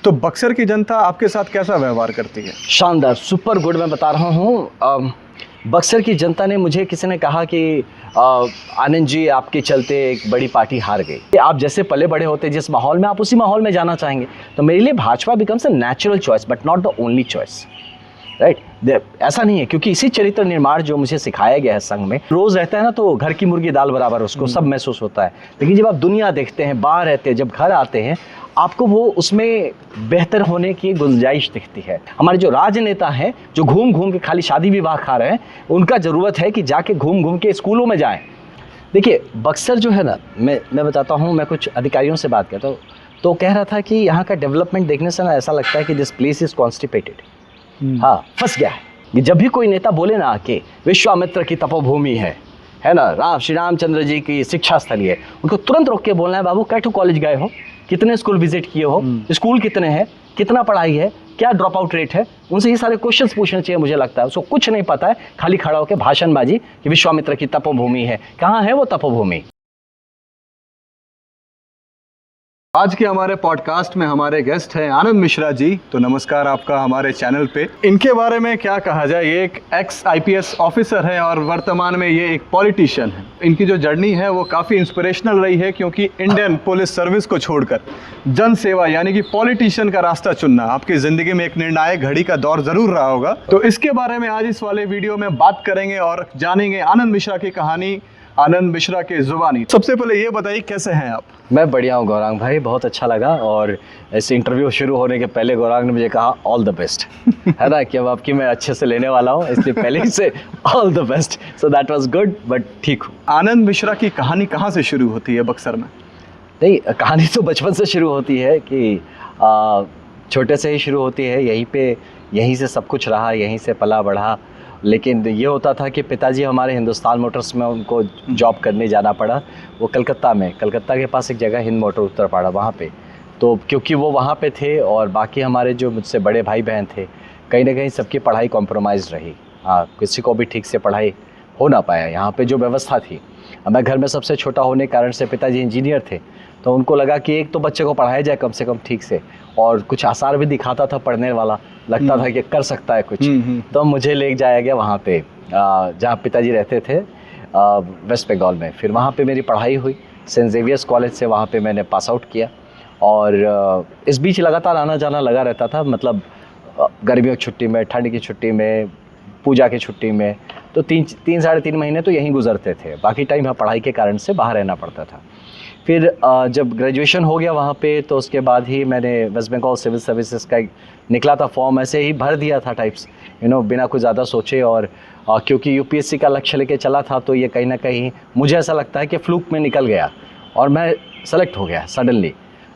तो बक्सर की जनता आपके साथ कैसा व्यवहार करती है? शानदार, सुपर गुड। मैं बता रहा हूँ, बक्सर की जनता ने, मुझे किसी ने कहा कि आनंद जी आपके चलते एक बड़ी पार्टी हार गई। आप जैसे पले बड़े होते जिस माहौल में, आप उसी माहौल में जाना चाहेंगे। तो मेरे लिए Bhajpa becomes a natural choice but not the only choice, right. ऐसा नहीं है, क्योंकि इसी चरित्र निर्माण जो मुझे सिखाया गया है संघ में, रोज रहता है ना तो घर की मुर्गी दाल बराबर उसको सब महसूस होता है। लेकिन जब आप दुनिया देखते हैं, बाहर रहते हैं, जब घर आते हैं, आपको वो उसमें बेहतर होने की गुंजाइश दिखती है। हमारे जो राजनेता हैं जो घूम घूम के खाली शादी विवाह खा रहे हैं, उनका ज़रूरत है कि जाके घूम घूम के स्कूलों में जाएं। देखिए बक्सर जो है ना, मैं बताता हूँ, मैं कुछ अधिकारियों से बात करता हूँ तो कह रहा था कि यहाँ का डेवलपमेंट देखने से ना ऐसा लगता है कि दिस प्लेस इज़ कॉन्स्टिपेटेड। हाँ, फंस गया है। जब भी कोई नेता बोले ना कि विश्वामित्र की तपोभूमि है ना, श्री रामचंद्र जी की शिक्षा स्थली है, उनको तुरंत रोक के बोलना है, बाबू कैटू कॉलेज गए हो, कितने स्कूल विजिट किए हो, स्कूल कितने हैं, कितना पढ़ाई है, क्या ड्रॉप आउट रेट है, उनसे ये सारे क्वेश्चंस पूछने चाहिए। मुझे लगता है उसको कुछ नहीं पता है, खाली खड़ा होकर भाषणबाजी कि विश्वामित्र की तपोभूमि है। कहाँ है वो तपोभूमि? आज के हमारे पॉडकास्ट में हमारे गेस्ट हैं आनंद मिश्रा जी। तो नमस्कार आपका हमारे चैनल पे। इनके बारे में क्या कहा जाए, ये एक एक्स IPS ऑफिसर है और वर्तमान में ये एक पॉलिटिशियन है। इनकी जो जर्नी है वो काफ़ी इंस्पिरेशनल रही है, क्योंकि इंडियन पुलिस सर्विस को छोड़कर जन सेवा यानी कि पॉलिटिशियन का रास्ता चुनना आपकी ज़िंदगी में एक निर्णायक घड़ी का दौर ज़रूर रहा होगा। तो इसके बारे में आज इस वाले वीडियो में बात करेंगे और जानेंगे आनंद मिश्रा की कहानी, आनंद मिश्रा के जुबानी। सबसे पहले ये बताइए कैसे हैं आप? मैं बढ़िया हूँ गौरांग भाई, बहुत अच्छा लगा। और इस इंटरव्यू शुरू होने के पहले गौरांग ने मुझे कहा ऑल द बेस्ट, है ना, कि अब आपकी मैं अच्छे से लेने वाला हूँ, इसलिए पहले ही से all the best. So that was good, but ठीक हूँ। आनंद मिश्रा की कहानी कहाँ से शुरू होती है बक्सर में? नहीं, कहानी तो बचपन से शुरू होती है कि छोटे से ही शुरू होती है, यहीं से सब कुछ रहा, यहीं से पला बढ़ा। लेकिन ये होता था कि पिताजी हमारे हिंदुस्तान मोटर्स में, उनको जॉब करने जाना पड़ा। वो कलकत्ता के पास एक जगह हिंद मोटर उत्तरपाड़ा, वहाँ पे। तो क्योंकि वो वहाँ पे थे और बाकी हमारे जो मुझसे बड़े भाई बहन थे, कहीं ना कहीं सबकी पढ़ाई कॉम्प्रोमाइज़ रही। हाँ, किसी को भी ठीक से पढ़ाई हो ना पाया यहाँ पे जो व्यवस्था थी। मैं घर में सबसे छोटा होने के कारण से, पिताजी इंजीनियर थे, तो उनको लगा कि एक तो बच्चे को पढ़ाया जाए कम से कम ठीक से, और कुछ आसार भी दिखाता था पढ़ने वाला, लगता था कि कर सकता है कुछ। तो मुझे ले जाया गया वहाँ पे जहाँ पिताजी रहते थे, वेस्ट बंगाल में। फिर वहाँ पे मेरी पढ़ाई हुई सेंट जेवियर्स कॉलेज से, वहाँ पे मैंने पास आउट किया। और इस बीच लगातार आना जाना लगा रहता था, मतलब गर्मियों की छुट्टी में, ठंड की छुट्टी में, पूजा की छुट्टी में, तो 3-3.5 महीने तो यहीं गुजरते थे। बाकी टाइम पढ़ाई के कारण से बाहर रहना पड़ता था। फिर जब ग्रेजुएशन हो गया वहाँ पे, तो उसके बाद ही मैंने वेस्ट बंगाल सिविल सर्विसेज का एक निकला था फॉर्म, ऐसे ही भर दिया था टाइप्स, बिना कुछ ज़्यादा सोचे। और क्योंकि UPSC का लक्ष्य लेके चला था, तो ये कहीं ना कहीं मुझे ऐसा लगता है कि फ्लूक में निकल गया और मैं सेलेक्ट हो गया सडनली।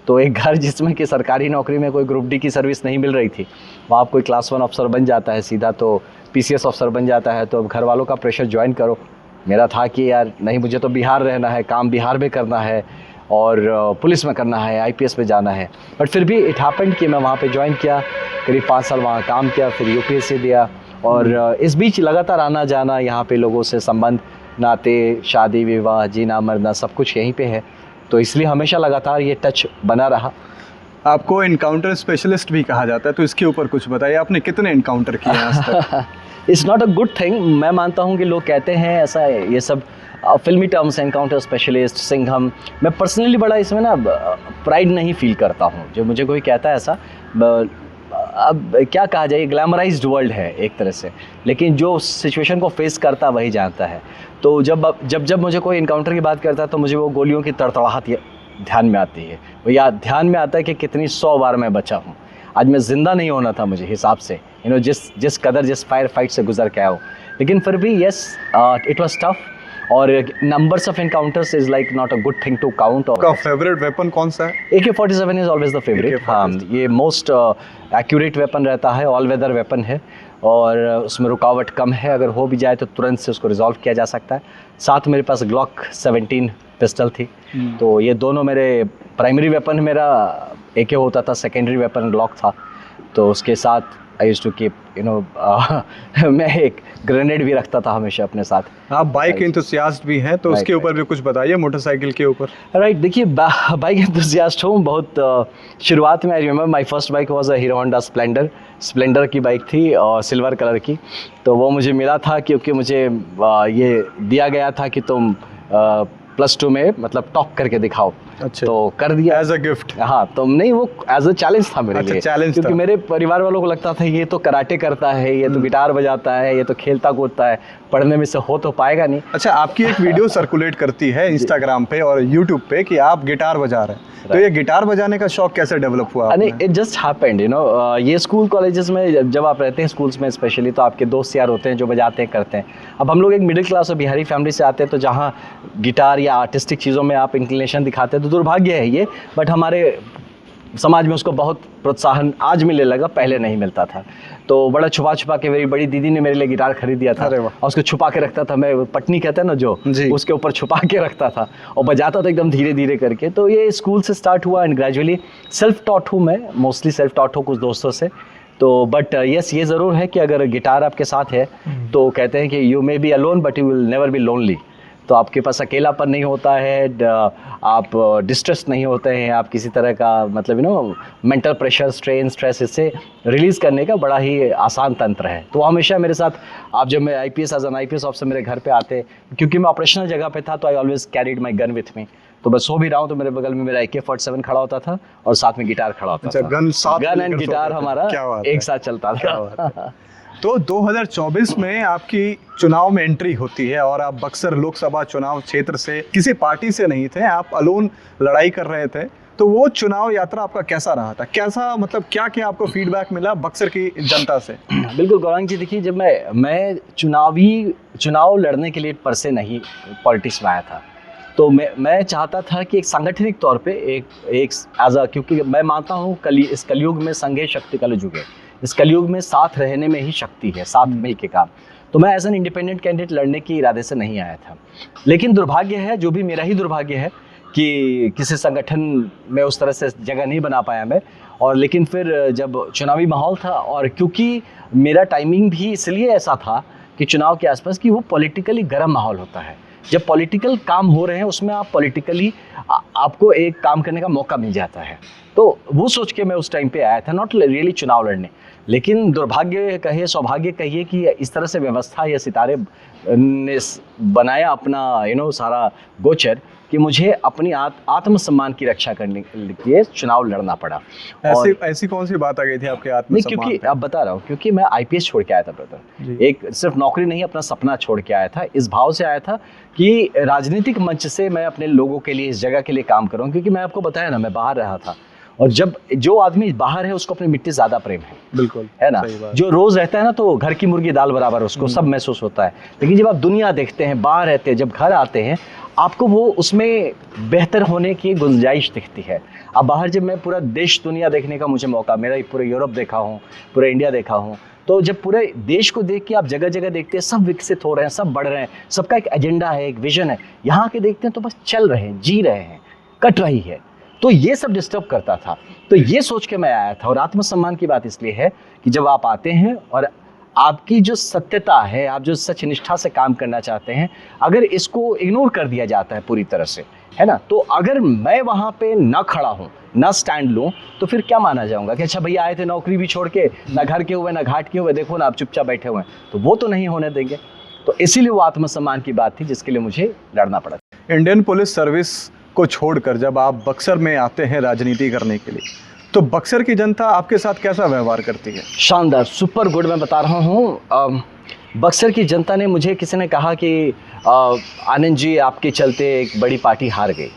तो एक घर जिसमें कि सरकारी नौकरी में कोई ग्रुप D की सर्विस नहीं मिल रही थी, वहाँ कोई क्लास 1 अफसर बन जाता है सीधा, तो PCS अफसर बन जाता है। तो अब घर वालों का प्रेशर ज्वाइन करो। मेरा था कि यार नहीं, मुझे तो बिहार रहना है, काम बिहार में करना है और पुलिस में करना है, IPS में जाना है। बट फिर भी इट हैपेंड कि मैं वहाँ पे ज्वाइन किया, करीब 5 साल वहाँ काम किया, फिर UPSC दिया। और इस बीच लगातार आना जाना, यहाँ पे लोगों से संबंध, नाते, शादी विवाह, जीना मरना, सब कुछ यहीं पे है। तो इसलिए हमेशा लगातार ये टच बना रहा। आपको इनकाउंटर स्पेशलिस्ट भी कहा जाता है, तो इसके ऊपर कुछ बताइए, आपने कितने इनकाउंटर किए हैं आज तक? It's not a good thing. मैं मानता हूँ कि लोग कहते हैं ऐसा है, ये सब फिल्मी टर्म्स, एनकाउंटर स्पेशलिस्ट, सिंघम। मैं पर्सनली बड़ा इसमें ना प्राइड नहीं फील करता हूँ। जो मुझे कोई कहता है ऐसा, अब क्या कहा जाए, ग्लैमराइज्ड वर्ल्ड है एक तरह से, लेकिन जो सिचुएशन को फेस करता वही जानता है। तो जब मुझे कोई इनकाउंटर की बात करता है, तो मुझे वो गोलियों की तड़तड़ाहट ध्यान में आती है। वो याद ध्यान में आता है कि कितनी 100 बार मैं बचा हूँ। आज मैं ज़िंदा नहीं होना था मुझे हिसाब से, जिस कदर जिस फायर फाइट से गुजर के आया हूँ। लेकिन फिर भी यस, इट वाज टफ। और numbers of encounters is like not a good thing to count. आपका फेवरेट वेपन कौन सा है? AK-47 is always the favourite. हाँ, ये मोस्ट एक्यूरेट वेपन रहता है, ऑल वेदर वेपन है, और उसमें रुकावट कम है। अगर हो भी जाए तो तुरंत से उसको रिजॉल्व किया जा सकता है। साथ मेरे पास Glock 17 पिस्टल थी। तो ये दोनों मेरे प्राइमरी वेपन। मेरा AK होता था, सेकेंडरी वेपन ग्लॉक था, तो उसके साथ आई यूज्ड टू कीप मैं एक ग्रेनेड भी रखता था हमेशा अपने साथ। आप बाइक एंथुसियास्ट भी हैं, तो Right, उसके ऊपर भी कुछ बताइए, मोटरसाइकिल के ऊपर। राइट, देखिए बाइक एंथुसियास्ट हूँ बहुत। शुरुआत में I remember my first bike was a hero Honda Splendor की बाइक थी और सिल्वर कलर की। तो वो मुझे मिला था क्योंकि मुझे ये दिया गया था कि तुम +2 में मतलब टॉप करके दिखाओ। अच्छा, तो कर दिया एज अ गिफ्ट। हाँ, तो नहीं, वो एज अ चैलेंज था मेरे अच्छा, लिए, challenge क्योंकि था। मेरे परिवार वालों को लगता था ये तो कराटे करता है, ये तो गिटार बजाता है, ये तो खेलता कूदता है, पढ़ने में से हो तो पाएगा नहीं। अच्छा, आपकी एक वीडियो सर्कुलेट करती है इंस्टाग्राम पे और यूट्यूब पे कि आप गिटार बजा रहे हैं, तो ये गिटार बजाने का शौक कैसे डेवलप हुआ नहीं, आपने? इट जस्ट हैपेंड, ये स्कूल कॉलेजेस में जब आप रहते हैं, स्कूल्स में स्पेशली, तो आपके दोस्त यार होते हैं जो बजाते हैं, करते हैं। अब हम लोग एक मिडिल क्लास और बिहारी फैमिली से आते हैं, तो जहाँ गिटार या आर्टिस्टिक चीज़ों में आप इंक्लिनेशन दिखाते हैं तो दुर्भाग्य है ये, बट हमारे समाज में उसको बहुत प्रोत्साहन आज मिलने लगा, पहले नहीं मिलता था। तो बड़ा छुपा छुपा के मेरी बड़ी दीदी ने मेरे लिए गिटार खरीद दिया था, अरे वाह। और उसको छुपा के रखता था मैं, पटनी कहते हैं ना जो, जी। उसके ऊपर छुपा के रखता था और बजाता था एकदम धीरे धीरे करके। तो ये स्कूल से स्टार्ट हुआ एंड ग्रेजुअली सेल्फ टॉट हूँ मैं, मोस्टली सेल्फ टॉट हूँ कुछ दोस्तों से। तो बट यस, ये ज़रूर है कि अगर गिटार आपके साथ है तो कहते हैं कि you may be alone but you will never be lonely. तो आपके पास अकेलापन नहीं होता है, आप डिस्ट्रेस नहीं होते हैं, आप किसी तरह का मतलब मेंटल प्रेशर, स्ट्रेस इससे रिलीज़ करने का बड़ा ही आसान तंत्र है। तो हमेशा मेरे साथ, आप जब मैं IPS as an IPS officer मेरे घर पे आते, क्योंकि मैं ऑपरेशनल जगह पे था, तो I always carried my gun with me. तो मैं सो भी रहा हूँ तो मेरे बगल में मेरा AK-47 खड़ा होता था और साथ में गिटार खड़ा होता अच्छा, था। गन एंड गिटार हमारा एक साथ चलता था। तो 2024 में आपकी चुनाव में एंट्री होती है और आप बक्सर लोकसभा चुनाव क्षेत्र से किसी पार्टी से नहीं थे, आप अलोन लड़ाई कर रहे थे। तो वो चुनाव यात्रा आपका कैसा रहा था? कैसा, मतलब क्या क्या आपको फीडबैक मिला बक्सर की जनता से? बिल्कुल गौरांग जी, देखिए, जब मैं चुनाव लड़ने के लिए पर से नहीं पॉलिटिक्स में आया था, तो मैं चाहता था कि एक सांगठनिक तौर पे क्योंकि मैं मानता हूँ इस कलयुग में संघे शक्ति कलयुग है। इस कलयुग में साथ रहने में ही शक्ति है, साथ में के काम। तो मैं एज एन इंडिपेंडेंट कैंडिडेट लड़ने के इरादे से नहीं आया था, लेकिन दुर्भाग्य है, जो भी मेरा ही दुर्भाग्य है कि किसी संगठन में उस तरह से जगह नहीं बना पाया मैं। और लेकिन फिर जब चुनावी माहौल था, और क्योंकि मेरा टाइमिंग भी इसलिए ऐसा था कि चुनाव के आसपास कि वो पॉलिटिकली गर्म माहौल होता है। जब पॉलिटिकल काम हो रहे हैं उसमें आप पॉलिटिकली आपको एक काम करने का मौका मिल जाता है। तो वो सोच के मैं उस टाइम पे आया था, नॉट रियली चुनाव लड़ने। लेकिन दुर्भाग्य कहिए, सौभाग्य कहिए कि इस तरह से व्यवस्था या सितारे ने बनाया अपना सारा गोचर कि मुझे अपनी आत्मसम्मान की रक्षा करने के लिए चुनाव लड़ना पड़ा। ऐसी कौन सी बात आ गई थी आपके नहीं, आत्मसम्मान क्योंकि पे? अब बता रहा हूँ, क्योंकि मैं IPS छोड़ के आया था ब्रदर। एक सिर्फ नौकरी नहीं, अपना सपना छोड़ के आया था। इस भाव से आया था कि राजनीतिक मंच से मैं अपने लोगों के लिए, इस जगह के लिए काम करूँ। क्योंकि मैं आपको बताया ना, मैं बाहर रहा था, और जब जो आदमी बाहर है उसको अपनी मिट्टी से ज़्यादा प्रेम है, बिल्कुल, है ना। सही बात। जो रोज़ रहता है ना, तो घर की मुर्गी दाल बराबर उसको सब महसूस होता है। लेकिन जब आप दुनिया देखते हैं, बाहर रहते हैं, जब घर आते हैं, आपको वो उसमें बेहतर होने की गुंजाइश दिखती है। अब बाहर जब मैं पूरा देश दुनिया देखने का मुझे मौका, मेरा पूरे यूरोप देखा हूँ, पूरा इंडिया देखा हूँ, तो जब पूरे देश को देख के आप जगह जगह देखते हैं, सब विकसित हो रहे हैं, सब बढ़ रहे हैं, सबका एक एजेंडा है, एक विजन है। यहाँ के देखते हैं तो बस चल रहे हैं, जी रहे हैं, कट रही है। तो ये सब डिस्टर्ब करता था। तो ये सोच के मैं आया था। और आत्मसम्मान की बात इसलिए है कि जब आप आते हैं और आपकी जो सत्यता है, आप जो सच निष्ठा से काम करना चाहते हैं, अगर इसको इग्नोर कर दिया जाता है पूरी तरह से, है ना, तो अगर मैं वहाँ पे ना खड़ा हूँ, ना स्टैंड लूँ, तो फिर क्या माना जाऊँगा कि अच्छा भैया आए थे नौकरी भी छोड़ के, ना घर के हुए ना घाट के हुए, देखो ना आप चुपचाप बैठे हुए हैं। तो वो तो नहीं होने देंगे। तो इसीलिए वो आत्मसम्मान की बात थी जिसके लिए मुझे लड़ना पड़ा। इंडियन पुलिस सर्विस को छोड़कर जब आप बक्सर में आते हैं राजनीति करने के लिए, तो बक्सर की जनता आपके साथ कैसा व्यवहार करती है? शानदार, सुपर गुड। मैं बता रहा हूँ, बक्सर की जनता ने, मुझे किसी ने कहा कि आनंद जी आपके चलते एक बड़ी पार्टी हार गई।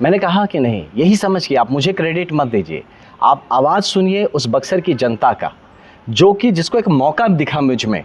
मैंने कहा कि नहीं, यही समझ के आप मुझे क्रेडिट मत दीजिए, आप आवाज़ सुनिए उस बक्सर की जनता का, जो कि जिसको एक मौका दिखा मुझ में,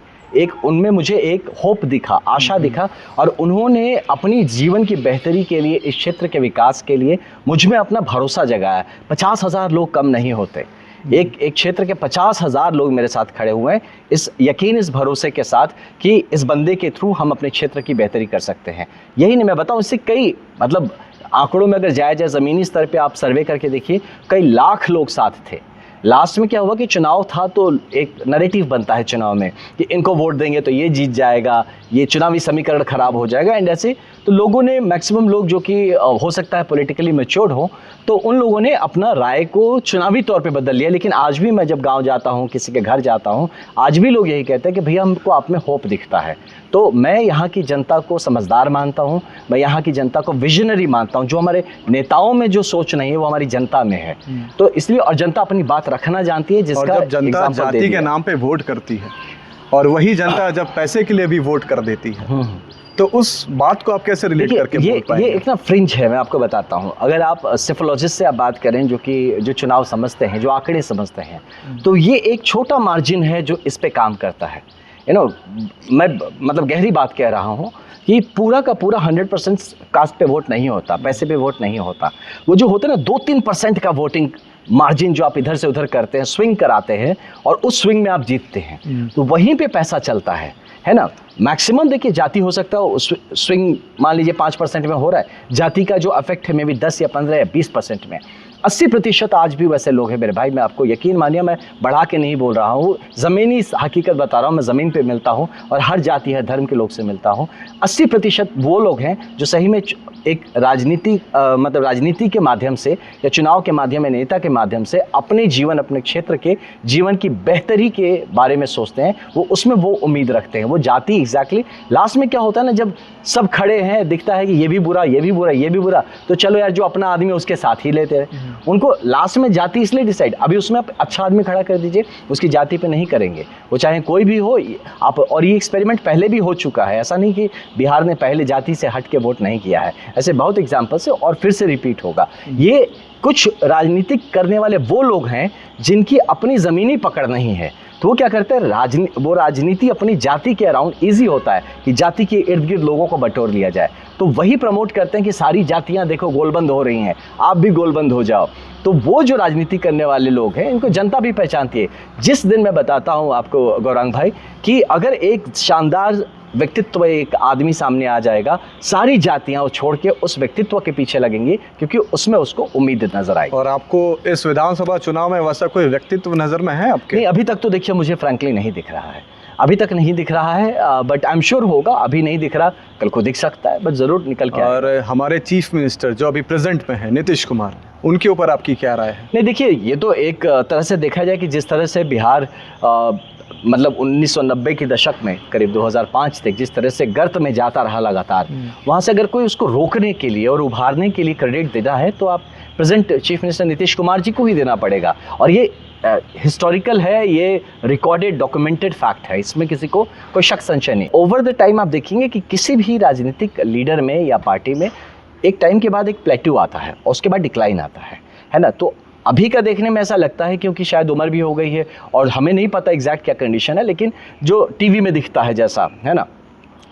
उनमें मुझे एक होप दिखा, आशा दिखा, और उन्होंने अपनी जीवन की बेहतरी के लिए, इस क्षेत्र के विकास के लिए मुझ में अपना भरोसा जगाया। 50,000 लोग कम नहीं होते। एक क्षेत्र के 50,000 लोग मेरे साथ खड़े हुए हैं, इस यकीन, इस भरोसे के साथ कि इस बंदे के थ्रू हम अपने क्षेत्र की बेहतरी कर सकते हैं। यही नहीं, मैं बताऊं, इससे कई मतलब आंकड़ों में अगर जाया जाए, ज़मीनी स्तर पे आप सर्वे करके देखिए, कई लाख लोग साथ थे। लास्ट में क्या हुआ कि चुनाव था तो एक नैरेटिव बनता है चुनाव में कि इनको वोट देंगे तो ये जीत जाएगा, ये चुनावी समीकरण खराब हो जाएगा, एंड ऐसे तो लोगों ने, मैक्सिमम लोग जो कि हो सकता है पॉलिटिकली मैच्योर्ड हो, तो उन लोगों ने अपना राय को चुनावी तौर पे बदल लिया। लेकिन आज भी मैं जब गांव जाता हूं, किसी के घर जाता हूं, आज भी लोग यही कहते हैं कि भैया हमको आप में होप दिखता है। तो मैं यहाँ की जनता को समझदार मानता हूँ, मैं यहाँ की जनता को विजनरी मानता हूँ। जो हमारे नेताओं में जो सोच नहीं है वो हमारी जनता में है। तो इसलिए, और जनता अपनी बात रखना जानती है, जिसका और जब जनता जाति के नाम पे वोट करती है और वही जनता जब पैसे के लिए भी वोट कर देती है, तो उस बात को आप कैसे रिलेट करके बोल पाएंगे? ये एक ना फ्रिंज है, मैं आपको बताता हूँ। अगर आप सिफोलॉजिस्ट से आप बात करें, जो चुनाव समझते हैं, जो आंकड़े समझते हैं, तो ये एक छोटा मार्जिन है जो इस पे काम करता है। मैं मतलब गहरी बात कह रहा हूँ कि पूरा का पूरा 100% कास्ट पे वोट नहीं होता, पैसे पे वोट नहीं होता। वो जो होता है ना 2-3% का वोटिंग मार्जिन जो आप इधर से उधर करते हैं, स्विंग कराते हैं, और उस स्विंग में आप जीतते हैं, तो वहीं पे पैसा चलता है ना। मैक्सिमम देखिए जाति हो सकता है, उस स्विंग मान लीजिए 5% में हो रहा है, जाति का जो अफेक्ट है मे बी 10 या 15 या 20% में। 80% आज भी वैसे लोग हैं मेरे भाई, मैं आपको यकीन मानिए, मैं बढ़ा के नहीं बोल रहा हूँ, ज़मीनी हकीकत बता रहा हूँ। मैं ज़मीन पे मिलता हूँ और हर जाति हर धर्म के लोग से मिलता हूँ। 80% वो लोग हैं जो सही में एक राजनीति के माध्यम से या चुनाव के माध्यम, नेता के माध्यम से अपने जीवन, अपने क्षेत्र के जीवन की बेहतरी के बारे में सोचते हैं। वो उसमें वो उम्मीद रखते हैं। वो जाति एग्जैक्टली लास्ट में क्या होता है ना, जब सब खड़े हैं, दिखता है कि ये भी बुरा, ये भी बुरा, ये भी बुरा, तो चलो यार जो अपना आदमी उसके साथ ही लेते हैं। उनको लास्ट में जाति इसलिए डिसाइड, अभी उसमें आप अच्छा आदमी खड़ा कर दीजिए, उसकी जाति पे नहीं करेंगे, वो चाहे कोई भी हो आप। और ये एक्सपेरिमेंट पहले भी हो चुका है, ऐसा नहीं कि बिहार ने पहले जाति से हट के वोट नहीं किया है, ऐसे बहुत एग्जाम्पल्स है, और फिर से रिपीट होगा। ये कुछ राजनीतिक करने वाले वो लोग हैं जिनकी अपनी ज़मीनी पकड़ नहीं है, तो वो क्या करते हैं, वो राजनीति अपनी जाति के अराउंड ईजी होता है कि जाति के इर्द गिर्द लोगों को बटोर लिया जाए, तो वही प्रमोट करते हैं कि सारी जातियां देखो गोलबंद हो रही हैं, आप भी गोलबंद हो जाओ। तो वो जो राजनीति करने वाले लोग हैं, इनको जनता भी पहचानती है। जिस दिन मैं बताता हूँ आपको गौरांग भाई कि अगर एक शानदार व्यक्तित्व एक आदमी सामने आ जाएगा, सारी जातियां वो छोड़ के उस व्यक्तित्व के पीछे लगेंगी, क्योंकि उसमें उसको उम्मीद नजर आएगी। और आपको इस विधानसभा चुनाव में वैसा कोई व्यक्तित्व नजर में है आपके? नहीं, अभी तक तो देखिए मुझे फ्रैंकली नहीं दिख रहा है, अभी तक नहीं दिख रहा है, बट आई एम श्योर होगा। अभी नहीं दिख रहा, कल को दिख सकता है, बट जरूर निकल के और हमारे चीफ मिनिस्टर जो अभी प्रेजेंट में है, नीतीश कुमार, उनके ऊपर आपकी क्या राय है? नहीं देखिए, ये तो एक तरह से देखा जाए कि जिस तरह से बिहार मतलब 1990 के दशक में करीब 2005 तक जिस तरह से गर्त में जाता रहा लगातार, वहाँ से अगर कोई उसको रोकने के लिए और उभारने के लिए क्रेडिट देना है तो आप present chief minister Nitish Kumar ji को ही देना पड़ेगा। और ये हिस्टोरिकल है, ये रिकॉर्डेड डॉक्यूमेंटेड फैक्ट है, इसमें किसी को कोई शक संशय नहीं। ओवर द टाइम आप देखेंगे कि किसी भी राजनीतिक लीडर में या पार्टी में एक टाइम के बाद एक प्लेट्यू आता है और उसके बाद डिक्लाइन आता है ना। तो अभी का देखने में ऐसा लगता है, क्योंकि शायद उम्र भी हो गई है और हमें नहीं पता एग्जैक्ट क्या कंडीशन है, लेकिन जो टीवी में दिखता है जैसा, है ना,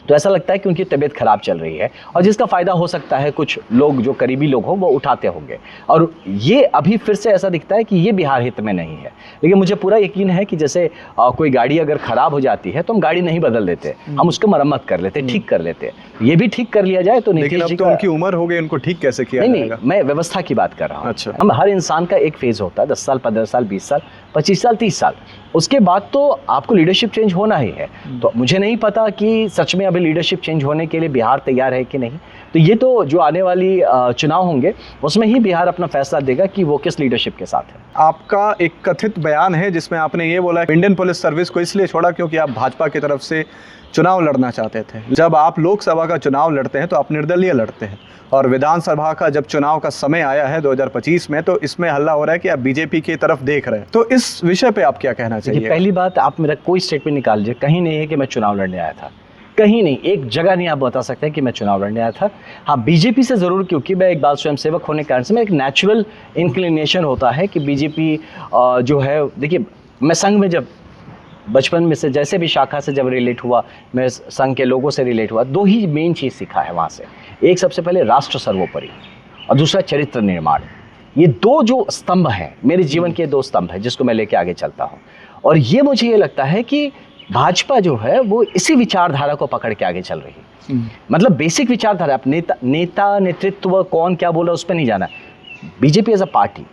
तो ऐसा लगता है कि उनकी तबीयत खराब चल रही है, और जिसका फ़ायदा हो सकता है कुछ लोग जो करीबी लोग हों वो उठाते होंगे। और ये अभी फिर से ऐसा दिखता है कि ये बिहार हित में नहीं है। लेकिन मुझे पूरा यकीन है कि जैसे कोई गाड़ी अगर ख़राब हो जाती है तो हम गाड़ी नहीं बदल देते, हम उसको मरम्मत कर लेते, ठीक कर लेते। ये भी ठीक कर लिया जाए तो लेकिन अब तो उनकी उम्र हो गई, उनको ठीक कैसे किया जाएगा? नहीं, मैं व्यवस्था की बात कर रहा हूँ। अच्छा। हम हर इंसान का एक फेज़ होता है, 10 साल, 15 साल, 20 साल, 25 साल, 30 साल, उसके बाद तो आपको लीडरशिप चेंज होना ही है। तो मुझे नहीं पता कि सच में अभी लीडरशिप चेंज होने के लिए बिहार तैयार है कि नहीं। तो ये तो जो आने वाली चुनाव होंगे उसमें ही बिहार अपना फैसला देगा कि वो किस लीडरशिप के साथ है। आपका एक कथित बयान है जिसमें आपने ये बोला इंडियन पुलिस सर्विस को इसलिए छोड़ा क्योंकि आप भाजपा की तरफ से चुनाव लड़ना चाहते थे। जब आप लोकसभा का चुनाव लड़ते हैं तो आप निर्दलीय लड़ते हैं, और विधानसभा का जब चुनाव का समय आया है 2025 में, तो इसमें हल्ला हो रहा है कि आप बीजेपी की तरफ देख रहे हैं। तो इस विषय पे आप क्या कहना चाहिए? पहली बात, आप मेरा कोई स्टेटमेंट निकाल लीजिए, कहीं नहीं है कि मैं चुनाव लड़ने आया था, कहीं नहीं, एक जगह नहीं आप बता सकते हैं कि मैं चुनाव लड़ने आया था। हाँ, बीजेपी से ज़रूर, क्योंकि मैं एक बाल स्वयंसेवक होने के कारण से मैं एक नेचुरल इंक्लिनेशन होता है कि बीजेपी जो है, देखिए मैं संघ में जब बचपन में से जैसे भी शाखा से जब रिलेट हुआ, मैं संघ के लोगों से रिलेट हुआ, दो ही मेन चीज़ सीखा है वहाँ से। एक सबसे पहले राष्ट्र सर्वोपरि, और दूसरा चरित्र निर्माण। ये दो जो स्तंभ हैं मेरे जीवन के, दो स्तंभ हैं जिसको मैं लेके आगे चलता हूँ। और ये मुझे ये लगता है कि भाजपा जो है वो इसी विचारधारा को पकड़ के आगे चल रही है। मतलब बेसिक विचारधारा, आप नेता नेतृत्व कौन क्या बोला उस पर नहीं जाना, बीजेपी एज अ पार्टी,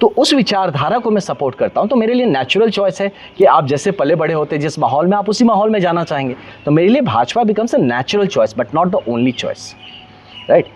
तो उस विचारधारा को मैं सपोर्ट करता हूं। तो मेरे लिए नेचुरल चॉइस है कि आप जैसे पले बड़े होते जिस माहौल में, आप उसी माहौल में जाना चाहेंगे। तो मेरे लिए Bhajpa becomes a natural choice but not the only choice, right.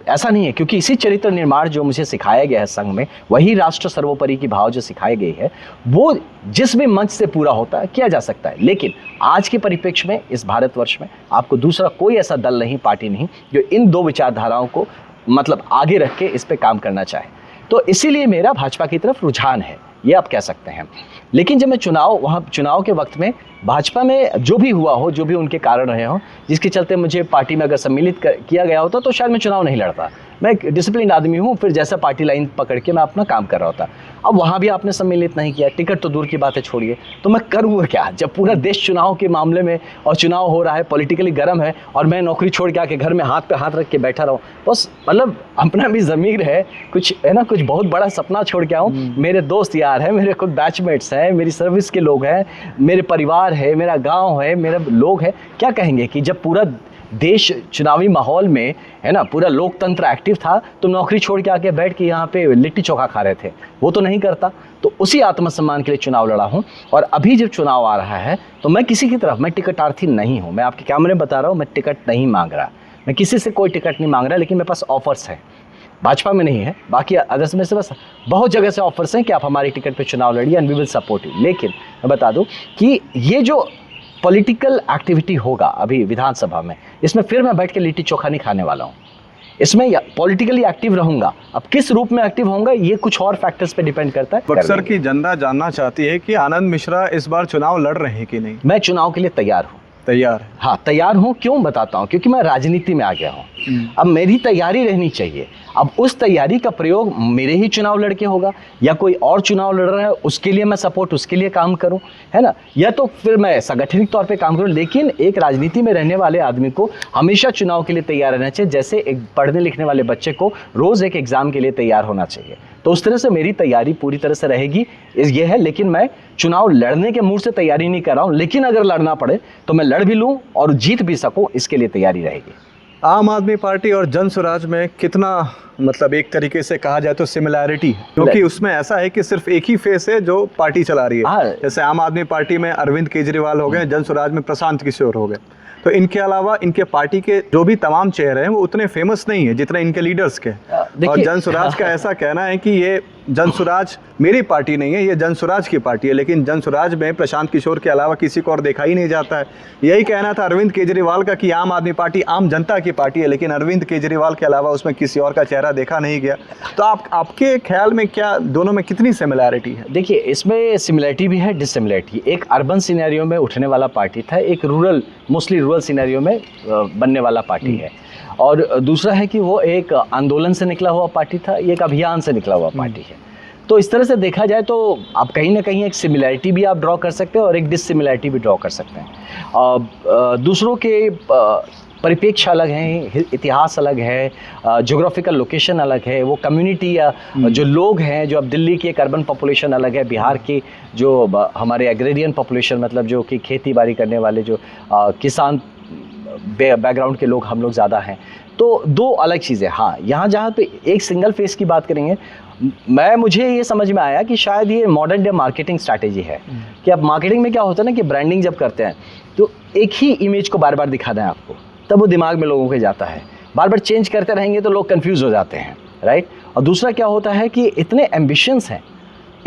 ऐसा नहीं है, क्योंकि इसी चरित्र निर्माण जो मुझे सिखाया गया है संघ में, वही राष्ट्र सर्वोपरि की भाव जो सिखाई गई है, वो जिस भी मंच से पूरा होता है किया जा सकता है। लेकिन आज के परिप्रेक्ष्य में, इस भारतवर्ष में, आपको दूसरा कोई ऐसा दल नहीं, पार्टी नहीं, जो इन दो विचारधाराओं को मतलब आगे रख के इस पे काम करना चाहे। तो इसीलिए मेरा भाजपा की तरफ रुझान है, ये आप कह सकते हैं। लेकिन जब मैं चुनाव के वक्त में भाजपा में जो भी हुआ हो, जो भी उनके कारण रहे हों, जिसके चलते मुझे पार्टी में अगर सम्मिलित किया गया होता तो शायद मैं चुनाव नहीं लड़ता। मैं एक डिसिप्लिन आदमी हूँ, फिर जैसा पार्टी लाइन पकड़ के मैं अपना काम कर रहा होता। अब वहाँ भी आपने सम्मिलित नहीं किया, टिकट तो दूर की बात है, छोड़िए, तो मैं करूँगा क्या जब पूरा देश चुनाव के मामले में, और चुनाव हो रहा है, पॉलिटिकली गर्म है, और मैं नौकरी छोड़ के आके घर में हाथ पे हाथ रख के बैठा रहूँ। बस मतलब अपना भी ज़मीर है, कुछ है ना, कुछ बहुत बड़ा सपना छोड़ के आऊँ। मेरे दोस्त यार हैं, मेरे खुद बैचमेट्स हैं, मेरी सर्विस के लोग हैं, मेरे परिवार है, मेरा गाँव है, मेरे लोग हैं। क्या कहेंगे कि जब पूरा देश चुनावी माहौल में है ना, पूरा लोकतंत्र एक्टिव था, तो नौकरी छोड़ के आके बैठ के यहाँ पे लिट्टी चोखा खा रहे थे, वो तो नहीं करता। तो उसी आत्मसम्मान के लिए चुनाव लड़ा हूँ। और अभी जब चुनाव आ रहा है तो मैं किसी की तरफ, मैं टिकटार्थी नहीं हूँ। मैं आपके कैमरे में बता रहा हूँ, मैं टिकट नहीं मांग रहा, मैं किसी से कोई टिकट नहीं मांग रहा। लेकिन मेरे पास ऑफर्स है, भाजपा में नहीं है, बाकी अदर्स में से बस बहुत जगह से ऑफर्स हैं कि आप हमारी टिकट पे चुनाव लड़िए and we will support you. लेकिन मैं बता दूं कि ये जो पॉलिटिकल एक्टिविटी होगा अभी विधानसभा में, इसमें फिर मैं बैठ के लिट्टी चोखा नहीं खाने वाला हूँ। इसमें पॉलिटिकली एक्टिव रहूंगा। अब किस रूप में एक्टिव होऊंगा ये कुछ और फैक्टर्स पे डिपेंड करता है। बक्सर की जनता जानना चाहती है कि आनंद मिश्रा इस बार चुनाव लड़ रहे हैं कि नहीं। मैं चुनाव के लिए तैयार हूँ। तैयार है? हाँ तैयार हूँ। क्यों बताता हूँ, क्योंकि मैं राजनीति में आ गया हूँ। अब मेरी तैयारी रहनी चाहिए। अब उस तैयारी का प्रयोग मेरे ही चुनाव लड़के होगा या कोई और चुनाव लड़ रहा है उसके लिए मैं सपोर्ट, उसके लिए काम करूं, है ना, या तो फिर मैं सांगठनिक तौर पे काम करूं। लेकिन एक राजनीति में रहने वाले आदमी को हमेशा चुनाव के लिए तैयार रहना चाहिए, जैसे एक पढ़ने लिखने वाले बच्चे को रोज एक एग्जाम के लिए तैयार होना चाहिए। तो उस तरह से मेरी तैयारी पूरी तरह से रहेगी, ये है। लेकिन मैं चुनाव लड़ने के मूड से तैयारी नहीं कर रहा हूँ, लेकिन अगर लड़ना पड़े तो मैं लड़ भी लूँ और जीत भी सकूँ, इसके लिए तैयारी रहेगी। आम आदमी पार्टी और जन स्वराज में कितना मतलब एक तरीके से कहा जाए तो सिमिलैरिटी है, क्योंकि उसमें ऐसा है कि सिर्फ एक ही फेस है जो पार्टी चला रही है। जैसे आम आदमी पार्टी में अरविंद केजरीवाल हो गए, जन स्वराज में प्रशांत किशोर हो गए। तो इनके अलावा इनके पार्टी के जो भी तमाम चेहरे हैं वो उतने फेमस नहीं है जितने इनके लीडर्स के। और जन स्वराज का ऐसा कहना है कि ये जन स्वराज मेरी पार्टी नहीं है, ये जन स्वराज की पार्टी है। लेकिन जन स्वराज में प्रशांत किशोर के अलावा किसी को और देखा ही नहीं जाता है। यही कहना था अरविंद केजरीवाल का कि आम आदमी पार्टी आम जनता की पार्टी है, लेकिन अरविंद केजरीवाल के अलावा उसमें किसी और का चेहरा देखा नहीं गया। तो आपके ख्याल में क्या दोनों में कितनी सिमिलैरिटी है? देखिए, इसमें सिमिलैरिटी भी है, डिससिमिलैरिटी। एक अर्बन सिनेरियो में उठने वाला पार्टी था, एक मोस्टली रूरल सिनेरियो में बनने वाला पार्टी है। और दूसरा है कि वो एक आंदोलन से निकला हुआ पार्टी था, ये एक अभियान से निकला हुआ पार्टी है। तो इस तरह से देखा जाए तो आप कहीं ना कहीं एक सिमिलैरिटी भी आप ड्रॉ कर सकते हैं और एक डिससिमिलैरिटी भी ड्रॉ कर सकते हैं। दूसरों के परिप्रेक्ष्य अलग हैं, इतिहास अलग है, ज्योग्राफिकल लोकेशन अलग है, वो कम्युनिटी या जो लोग हैं, जो अब दिल्ली की एक अर्बन पॉपुलेशन अलग है, बिहार की जो हमारे एग्रेरियन पॉपुलेशन, मतलब जो कि खेती बाड़ी करने वाले जो किसान बैकग्राउंड के लोग हम लोग ज़्यादा हैं। तो दो अलग चीज़ें। हाँ, यहाँ जहाँ पे एक सिंगल फेस की बात करेंगे, मुझे ये समझ में आया कि शायद ये मॉडर्न डे मार्केटिंग स्ट्रैटेजी है। कि अब मार्केटिंग में क्या होता है ना कि ब्रांडिंग जब करते हैं तो एक ही इमेज को बार बार दिखाना है आपको, तब वो दिमाग में लोगों के जाता है। बार बार चेंज करते रहेंगे तो लोग कंफ्यूज हो जाते हैं, राइट। और दूसरा क्या होता है कि इतने एम्बिशंस हैं,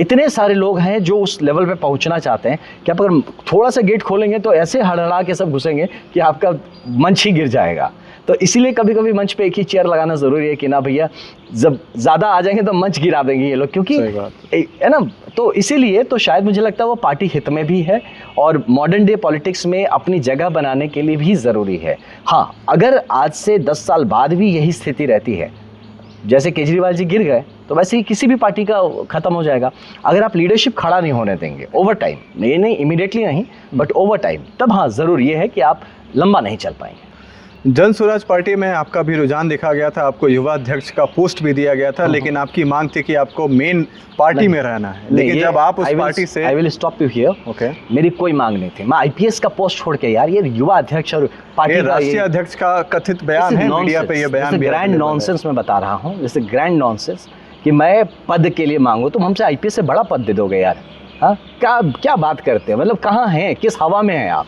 इतने सारे लोग हैं जो उस लेवल पे पहुंचना चाहते हैं कि आप अगर थोड़ा सा गेट खोलेंगे तो ऐसे हड़हड़ा के सब घुसेंगे कि आपका मंच ही गिर जाएगा। तो इसीलिए कभी कभी मंच पे एक ही चेयर लगाना ज़रूरी है कि ना भैया जब ज़्यादा आ जाएंगे तो मंच गिरा देंगे ये लोग, क्योंकि है ना। तो इसीलिए तो शायद मुझे लगता है वो पार्टी हित में भी है और मॉडर्न डे पॉलिटिक्स में अपनी जगह बनाने के लिए भी ज़रूरी है। हाँ, अगर आज से 10 साल बाद भी यही स्थिति रहती है, जैसे केजरीवाल जी गिर गए तो वैसे ही किसी भी पार्टी का ख़त्म हो जाएगा। अगर आप लीडरशिप खड़ा नहीं होने देंगे ओवर टाइम, ये नहीं इमीडिएटली नहीं बट ओवर टाइम, तब हाँ ज़रूर ये है कि आप लंबा नहीं चल पाएंगे। जन स्वराज पार्टी में आपका भी रुझान देखा गया था, आपको युवा अध्यक्ष का पोस्ट भी दिया गया था, लेकिन आपकी मांग थी कि आपको मेन पार्टी में रहना है। लेकिन जब आप उस पार्टी से I will stop you here. Okay, मेरी कोई मांग नहीं थी। मैं आईपीएस का पोस्ट छोड़ के यार ये युवा अध्यक्ष और पार्टी ये का राष्ट्रीय अध्यक्ष का कथित बयान है, मीडिया पे ये बयान भी ग्रैंड नॉनसेंस मैं बता रहा हूँ, जैसे ग्रैंड नॉनसेंस कि मैं पद के लिए मांगू, तुम हमसे आईपीएस से बड़ा पद दे दोगे यार? हाँ, क्या क्या बात करते हैं, मतलब कहाँ हैं, किस हवा में हैं आप?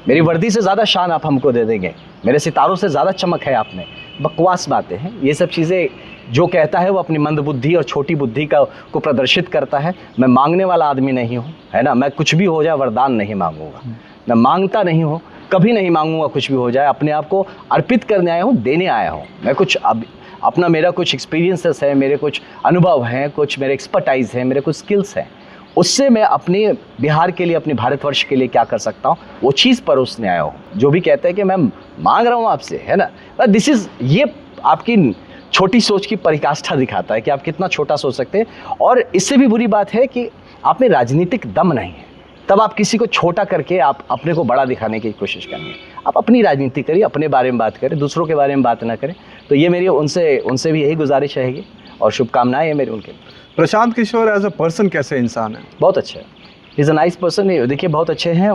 मेरी वर्दी से ज़्यादा शान आप हमको दे देंगे, मेरे सितारों से ज़्यादा चमक है आप में। बकवास बातें हैं ये सब चीज़ें। जो कहता है वो अपनी मंदबुद्धि और छोटी बुद्धि को प्रदर्शित करता है। मैं मांगने वाला आदमी नहीं हूँ, है ना। मैं कुछ भी हो जाए वरदान नहीं मांगूंगा, मैं मांगता नहीं हूँ, कभी नहीं मांगूंगा कुछ भी हो जाए। अपने आप को अर्पित करने आया हूँ, देने आया हूँ। मैं कुछ अपना मेरा कुछ एक्सपीरियंसेस है, मेरे कुछ अनुभव हैं, कुछ मेरे एक्सपर्टाइज है, मेरे कुछ स्किल्स हैं, उससे मैं अपने बिहार के लिए, अपने भारतवर्ष के लिए क्या कर सकता हूँ वो चीज़ परोसने आया हूँ। जो भी कहते हैं कि मैं मांग रहा हूँ आपसे, है ना, दिस इज़, ये आपकी छोटी सोच की परिकाष्ठा दिखाता है कि आप कितना छोटा सोच सकते हैं। और इससे भी बुरी बात है कि आप में राजनीतिक दम नहीं है, तब आप किसी को छोटा करके आप अपने को बड़ा दिखाने की कोशिश करेंगे। आप अपनी राजनीति करिए, अपने बारे में बात करें, दूसरों के बारे में बात ना करें। तो ये मेरी उनसे भी यही गुजारिश रहेगी और शुभकामनाएं हैं मेरी उनके। Prashant Kishor as a person कैसे इंसान है? बहुत अच्छे हैं, he is a nice person. देखिए बहुत अच्छे हैं,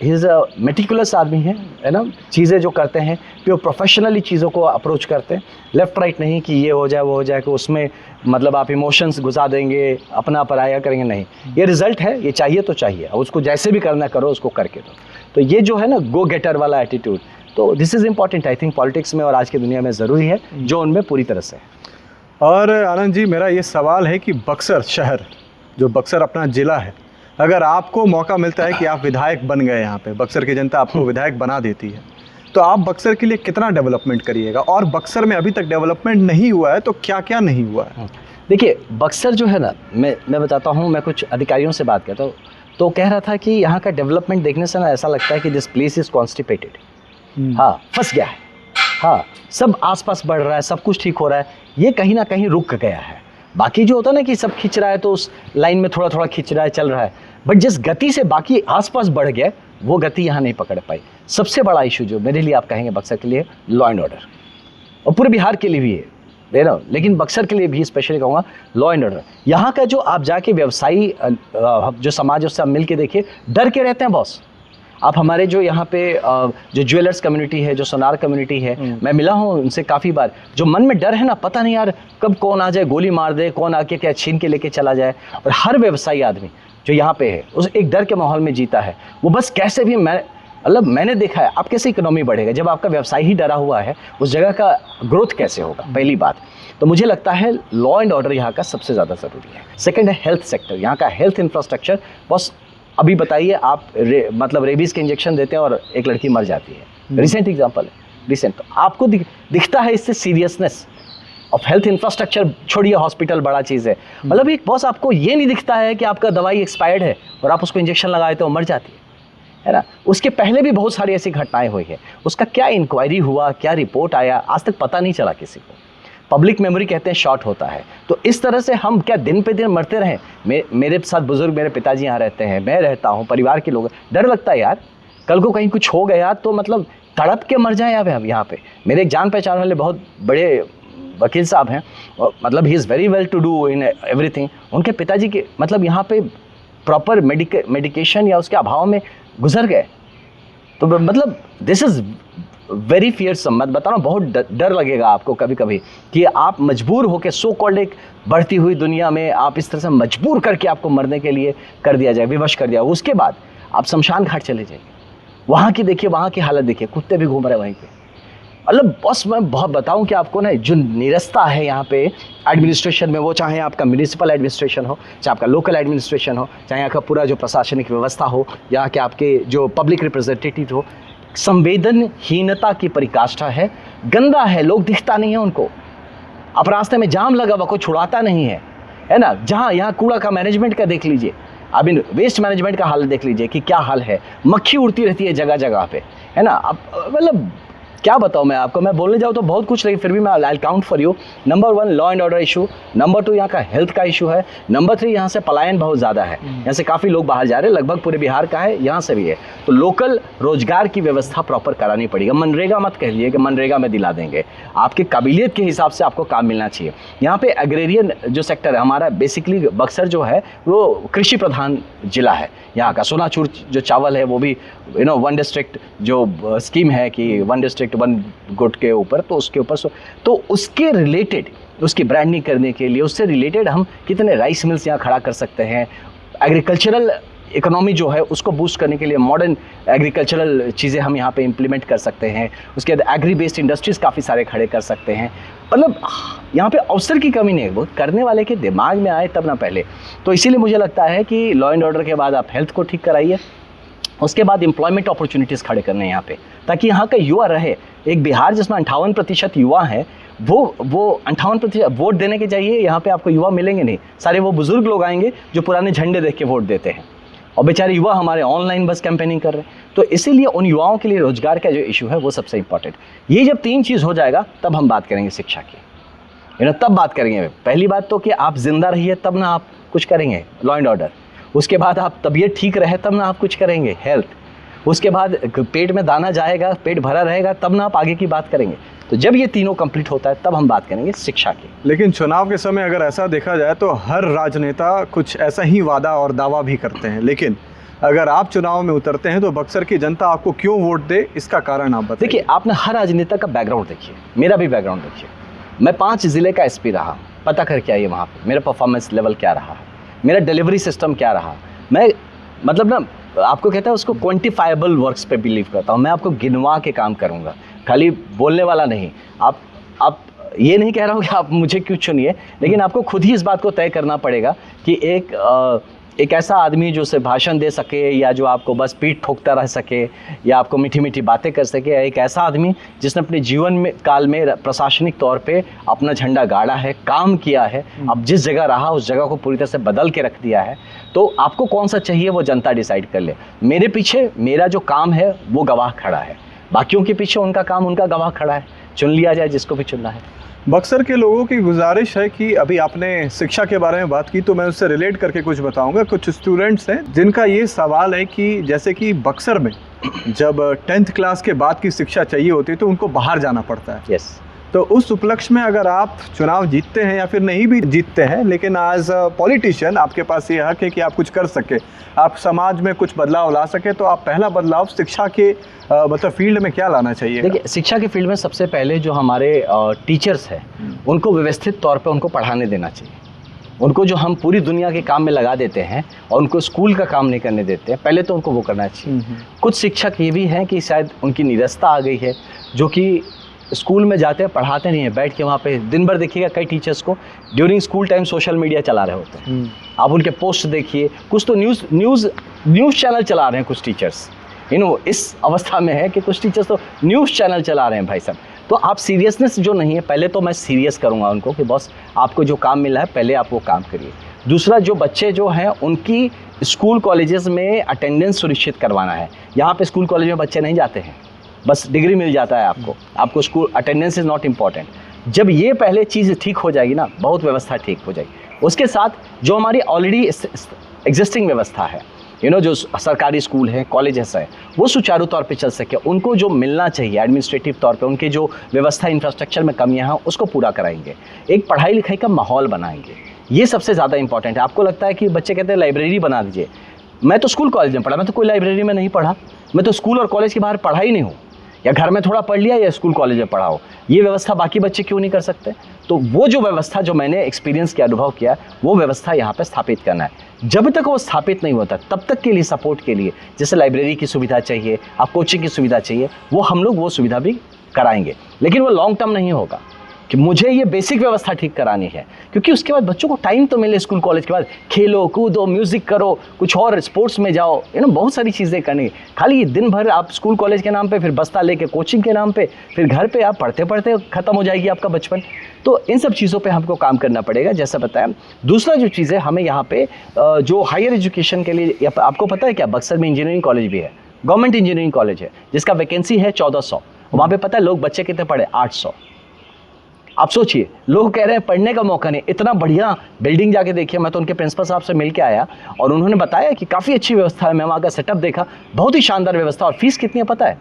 ही इज़ अ मेटिकुलस आदमी है ना। चीज़ें जो करते हैं प्योर प्रोफेशनली चीज़ों को अप्रोच करते हैं, लेफ़्ट राइट नहीं कि ये हो जाए वो हो जाए, कि उसमें मतलब आप इमोशंस घुसा देंगे, अपना पराया करेंगे, नहीं। ये रिज़ल्ट है, ये चाहिए तो चाहिए, और उसको जैसे भी करना करो, उसको करके दो। तो ये जो है ना गो गेटर वाला एटीट्यूड, तो this is important I think politics में और आज की दुनिया में ज़रूरी है, जो उनमें पूरी तरह से है। और आनंद जी, मेरा ये सवाल है कि बक्सर शहर, जो बक्सर अपना ज़िला है, अगर आपको मौका मिलता है कि आप विधायक बन गए, यहाँ पे बक्सर की जनता आपको विधायक बना देती है, तो आप बक्सर के लिए कितना डेवलपमेंट करिएगा? और बक्सर में अभी तक डेवलपमेंट नहीं हुआ है तो क्या क्या नहीं हुआ है? देखिए बक्सर जो है ना, मैं बताता हूँ, मैं कुछ अधिकारियों से बात करता हूँ तो कह रहा था कि यहाँ का डेवलपमेंट देखने से ना ऐसा लगता है कि दिस प्लेस इज़ कॉन्स्टिपेटेड। हाँ, फंस गया है। हाँ, सब आसपास बढ़ रहा है, सब कुछ ठीक हो रहा है, ये कहीं ना कहीं रुक गया है। बाकी जो होता है ना कि सब खिंच रहा है तो उस लाइन में थोड़ा थोड़ा खिंच रहा है, चल रहा है, बट जिस गति से बाकी आसपास बढ़ गया वो गति यहाँ नहीं पकड़ पाई। सबसे बड़ा इशू जो मेरे लिए आप कहेंगे बक्सर के लिए, लॉ एंड ऑर्डर, और पूरे बिहार के लिए भी है ना, लेकिन बक्सर के लिए भी स्पेशली कहूँगा लॉ एंड ऑर्डर। यहाँ का जो आप जाके व्यवसायी जो समाज उससे आप मिल के देखिए, डर के रहते हैं बॉस। आप हमारे जो यहाँ पे जो ज्वेलर्स कम्युनिटी है, जो सोनार कम्युनिटी है, मैं मिला हूँ उनसे काफ़ी बार, जो मन में डर है ना, पता नहीं यार कब कौन आ जाए गोली मार दे, कौन आके क्या छीन के लेके चला जाए। और हर व्यवसायी आदमी जो यहाँ पे है उस एक डर के माहौल में जीता है। वो बस कैसे भी, मैंने देखा है, आप कैसे इकोनॉमी बढ़ेगा जब आपका व्यवसाय ही डरा हुआ है, उस जगह का ग्रोथ कैसे होगा, पहली बात। तो मुझे लगता है लॉ एंड ऑर्डर यहाँ का सबसे ज़्यादा ज़रूरी है। सेकेंड है हेल्थ सेक्टर, यहाँ का हेल्थ इंफ्रास्ट्रक्चर। बस अभी बताइए आप मतलब रेबीज़ के इंजेक्शन देते हैं और एक लड़की मर जाती है, रिसेंट एग्जांपल है, रिसेंट। तो आपको दिखता है इससे सीरियसनेस ऑफ हेल्थ इंफ्रास्ट्रक्चर, छोड़िए हॉस्पिटल बड़ा चीज़ है, मतलब एक बॉस आपको ये नहीं दिखता है कि आपका दवाई एक्सपायर्ड है और आप उसको इंजेक्शन लगाए तो मर जाती है ना। उसके पहले भी बहुत सारी ऐसी घटनाएं हुई है, उसका क्या इंक्वायरी हुआ, क्या रिपोर्ट आया, आज तक पता नहीं चला किसी को। पब्लिक मेमोरी कहते हैं शॉर्ट होता है। तो इस तरह से हम क्या दिन पे दिन मरते रहें? मेरे साथ बुजुर्ग, मेरे पिताजी यहाँ रहते हैं, मैं रहता हूँ, परिवार के लोग, डर लगता है यार कल को कहीं कुछ हो गया तो मतलब तड़प के मर जाए यहाँ पे। मेरे एक जान पहचान वाले बहुत बड़े वकील साहब हैं, मतलब he is very well to do in everything. उनके पिताजी के मतलब यहाँ पे प्रॉपर मेडिकेशन या उसके अभाव में गुजर गए। तो मतलब दिस इज़ वेरी फियरसम। मैं बता रहा हूँ, बहुत डर लगेगा आपको कभी कभी कि आप मजबूर होकर सो कॉल्ड एक बढ़ती हुई दुनिया में आप इस तरह से मजबूर करके आपको मरने के लिए कर दिया जाए, विवश कर दिया। उसके बाद आप शमशान घाट चले जाइए, वहाँ की देखिए, वहाँ की हालत देखिए, कुत्ते भी घूम रहे वहीं पे। मतलब बस मैं बहुत बताऊं कि आपको ना जो निरस्ता है यहाँ पे एडमिनिस्ट्रेशन में, वो चाहे आपका म्यूनिसिपल एडमिनिस्ट्रेशन हो, चाहे आपका लोकल एडमिनिस्ट्रेशन हो, चाहे यहाँ का पूरा जो प्रशासनिक व्यवस्था हो, यहाँ के आपके जो पब्लिक रिप्रेजेंटेटिव हो, संवेदनहीनता की परिकाष्ठा है। गंदा है, लोग दिखता नहीं है उनको। आप रास्ते में जाम लगा हुआ, कोई छुड़ाता नहीं है ना। जहाँ यहाँ कूड़ा का मैनेजमेंट का देख लीजिए, अब इन वेस्ट मैनेजमेंट का हाल देख लीजिए कि क्या हाल है। मक्खी उड़ती रहती है जगह जगह पे, है ना। अब मतलब क्या बताऊँ मैं आपको, मैं बोलने जाऊँ तो बहुत कुछ, लेकिन फिर भी मैं I count for you. Number 1 law and order issue, number 2 यहाँ का हेल्थ का इशू है, नंबर 3 यहाँ से पलायन बहुत ज़्यादा है, यहाँ से काफ़ी लोग बाहर जा रहे हैं, लगभग पूरे बिहार का है, यहाँ से भी है। तो लोकल रोजगार की व्यवस्था प्रॉपर करानी पड़ेगी। मनरेगा मत कह लिए कि मनरेगा में दिला देंगे, आपकी काबिलियत के हिसाब से आपको काम मिलना चाहिए। यहाँ पे एग्रेरियन जो सेक्टर है हमारा, बेसिकली बक्सर जो है वो कृषि प्रधान जिला है। यहाँ का सोनाचूर जो चावल है वो भी वन डिस्ट्रिक्ट जो स्कीम है कि वन डिस्ट्रिक्ट वन गुड के ऊपर, तो उसके ऊपर तो उसके रिलेटेड, उसकी ब्रांडिंग करने के लिए उससे रिलेटेड हम कितने राइस मिल्स यहाँ खड़ा कर सकते हैं। एग्रीकल्चरल इकोनॉमी जो है उसको बूस्ट करने के लिए मॉडर्न एग्रीकल्चरल चीज़ें हम यहाँ पे इम्प्लीमेंट कर सकते हैं। उसके बाद एग्री बेस्ड इंडस्ट्रीज़ काफ़ी सारे खड़े कर सकते हैं। मतलब यहाँ पे अवसर की कमी नहीं है, वो करने वाले के दिमाग में आए तब ना पहले। तो इसीलिए मुझे लगता है कि लॉ एंड ऑर्डर के बाद आप हेल्थ को ठीक कराइए, उसके बाद एम्प्लॉयमेंट अपॉर्चुनिटीज़ खड़े करने हैं यहाँ पे, ताकि यहाँ का युवा रहे। एक बिहार जिसमें 58% युवा है, वो 58% वोट देने के चाहिए, यहाँ पे आपको युवा मिलेंगे नहीं, सारे वो बुजुर्ग लोग आएंगे जो पुराने झंडे देख के वोट देते हैं, और बेचारे युवा हमारे ऑनलाइन बस कैंपेनिंग कर रहे हैं। तो इसीलिए उन युवाओं के लिए रोजगार का जो इशू है वो सबसे इंपॉर्टेंट। ये जब 3 चीज़ हो जाएगा तब हम बात करेंगे शिक्षा की, तब बात करेंगे। पहली बात तो कि आप जिंदा रहिए तब ना आप कुछ करेंगे लॉ एंड ऑर्डर, उसके बाद आप तबीयत ठीक रहे तब ना आप कुछ करेंगे हेल्थ, उसके बाद पेट में दाना जाएगा, पेट भरा रहेगा तब ना आप आगे की बात करेंगे। तो जब ये तीनों कंप्लीट होता है तब हम बात करेंगे शिक्षा की। लेकिन चुनाव के समय अगर ऐसा देखा जाए तो हर राजनेता कुछ ऐसा ही वादा और दावा भी करते हैं, लेकिन अगर आप चुनाव में उतरते हैं तो बक्सर की जनता आपको क्यों वोट दे, इसका कारण आप बताइए। देखिए, आपने हर राजनेता का बैकग्राउंड देखिए, मेरा भी बैकग्राउंड देखिए। मैं 5 ज़िले का एसपी रहा, पता करके आइए वहाँ पे मेरा परफॉर्मेंस लेवल क्या रहा, मेरा डिलीवरी सिस्टम क्या रहा। मैं मतलब ना आपको कहता है उसको क्वांटिफाइबल वर्क्स पे बिलीव करता हूँ। मैं आपको गिनवा के काम करूँगा, खाली बोलने वाला नहीं। आप ये नहीं कह रहा हूँ कि आप मुझे क्यों चुनिए, लेकिन आपको खुद ही इस बात को तय करना पड़ेगा कि एक ऐसा आदमी जो सिर्फ भाषण दे सके, या जो आपको बस पीठ ठोकता रह सके, या आपको मीठी मीठी बातें कर सके, या एक ऐसा आदमी जिसने अपने जीवन में काल में प्रशासनिक तौर पे अपना झंडा गाड़ा है, काम किया है, अब जिस जगह रहा उस जगह को पूरी तरह से बदल के रख दिया है। तो आपको कौन सा चाहिए वो जनता डिसाइड कर ले। मेरे पीछे मेरा जो काम है वो गवाह खड़ा है, बाकियों के पीछे उनका काम उनका गवाह खड़ा है। चुन लिया जाए जिसको भी चुनना है। बक्सर के लोगों की गुजारिश है कि अभी आपने शिक्षा के बारे में बात की तो मैं उससे रिलेट करके कुछ बताऊंगा। कुछ स्टूडेंट्स हैं जिनका ये सवाल है कि जैसे कि बक्सर में जब 10th क्लास के बाद की शिक्षा चाहिए होती है तो उनको बाहर जाना पड़ता है। यस। तो उस उपलक्ष्य में अगर आप चुनाव जीतते हैं या फिर नहीं भी जीतते हैं, लेकिन एज अ पॉलिटिशियन आपके पास ये हक है कि आप कुछ कर सके, आप समाज में कुछ बदलाव ला सके, तो आप पहला बदलाव शिक्षा के मतलब फील्ड में क्या लाना चाहिए? देखिए, शिक्षा के फील्ड में सबसे पहले जो हमारे टीचर्स हैं उनको व्यवस्थित तौर पे उनको पढ़ाने देना चाहिए। उनको जो हम पूरी दुनिया के काम में लगा देते हैं और उनको स्कूल का काम नहीं करने देते हैं, पहले तो उनको वो करना चाहिए। कुछ शिक्षक ये भी हैं कि शायद उनकी निरस्ता आ गई है, जो कि स्कूल में जाते हैं पढ़ाते नहीं हैं, बैठ के वहाँ पे दिन भर देखिएगा कई टीचर्स को during school time social media चला रहे होते हैं। आप उनके पोस्ट देखिए, कुछ तो न्यूज़ चैनल चला रहे हैं कुछ टीचर्स। इस अवस्था में है कि कुछ टीचर्स तो न्यूज़ चैनल चला रहे हैं भाई साहब। तो आप सीरियसनेस जो नहीं है, पहले तो मैं सीरियस करूँगा उनको कि बॉस आपको जो काम मिला है पहले आप वो काम करिए। दूसरा, जो बच्चे जो हैं उनकी स्कूल कॉलेजेस में अटेंडेंस सुनिश्चित करवाना है। यहाँ पे स्कूल कॉलेज में बच्चे नहीं जाते हैं, बस डिग्री मिल जाता है आपको school attendance is not important. जब ये पहले चीज़ ठीक हो जाएगी ना, बहुत व्यवस्था ठीक हो जाएगी। उसके साथ जो हमारी ऑलरेडी एग्जिस्टिंग व्यवस्था है, जो सरकारी स्कूल है, कॉलेजेस है, वो सुचारू तौर पे चल सके, उनको जो मिलना चाहिए एडमिनिस्ट्रेटिव तौर पे, उनके जो व्यवस्था इंफ्रास्ट्रक्चर में कमियां हैं उसको पूरा कराएंगे। एक पढ़ाई लिखाई का माहौल बनाएंगे, ये सबसे ज़्यादा इंपॉर्टेंट है। आपको लगता है कि बच्चे कहते हैं लाइब्रेरी बना दीजिए, मैं तो स्कूल कॉलेज में पढ़ा, मैं तो कोई लाइब्रेरी में नहीं पढ़ा, मैं तो स्कूल और कॉलेज के बाहर पढ़ा ही नहीं हूँ, या घर में थोड़ा पढ़ लिया या स्कूल कॉलेज में पढ़ा हो। ये व्यवस्था बाकी बच्चे क्यों नहीं कर सकते? तो वो जो व्यवस्था जो मैंने एक्सपीरियंस किया, अनुभव किया, वो व्यवस्था यहाँ पे स्थापित करना है। जब तक वो स्थापित नहीं होता तब तक के लिए सपोर्ट के लिए, जैसे लाइब्रेरी की सुविधा चाहिए, आप कोचिंग की सुविधा चाहिए, वो हम लोग वो सुविधा भी कराएंगे। लेकिन वो लॉन्ग टर्म नहीं होगा कि मुझे ये बेसिक व्यवस्था ठीक करानी है, क्योंकि उसके बाद बच्चों को टाइम तो मिले स्कूल कॉलेज के बाद, खेलो कूदो, म्यूज़िक करो, कुछ और स्पोर्ट्स में जाओ, बहुत सारी चीज़ें करनी। खाली ये दिन भर आप स्कूल कॉलेज के नाम पे, फिर बस्ता लेके कोचिंग के नाम पे, फिर घर पे आप पढ़ते पढ़ते ख़त्म हो जाएगी आपका बचपन। तो इन सब चीज़ों पे हमको काम करना पड़ेगा, जैसा बताया। दूसरा जो चीज़ है, हमें यहाँ पे जो हायर एजुकेशन के लिए, आपको पता है क्या, बक्सर में इंजीनियरिंग कॉलेज भी है, गवर्नमेंट इंजीनियरिंग कॉलेज है, जिसका वैकेंसी है 1400। वहाँ पे पता है लोग बच्चे कितने पढ़े? 800। आप सोचिए, लोग कह रहे हैं पढ़ने का मौका नहीं। इतना बढ़िया बिल्डिंग जाके देखिए, मैं तो उनके प्रिंसिपल साहब से मिल के आया और उन्होंने बताया कि काफ़ी अच्छी व्यवस्था है। मैं वहाँ का सेटअप देखा, बहुत ही शानदार व्यवस्था। और फीस कितनी है पता है?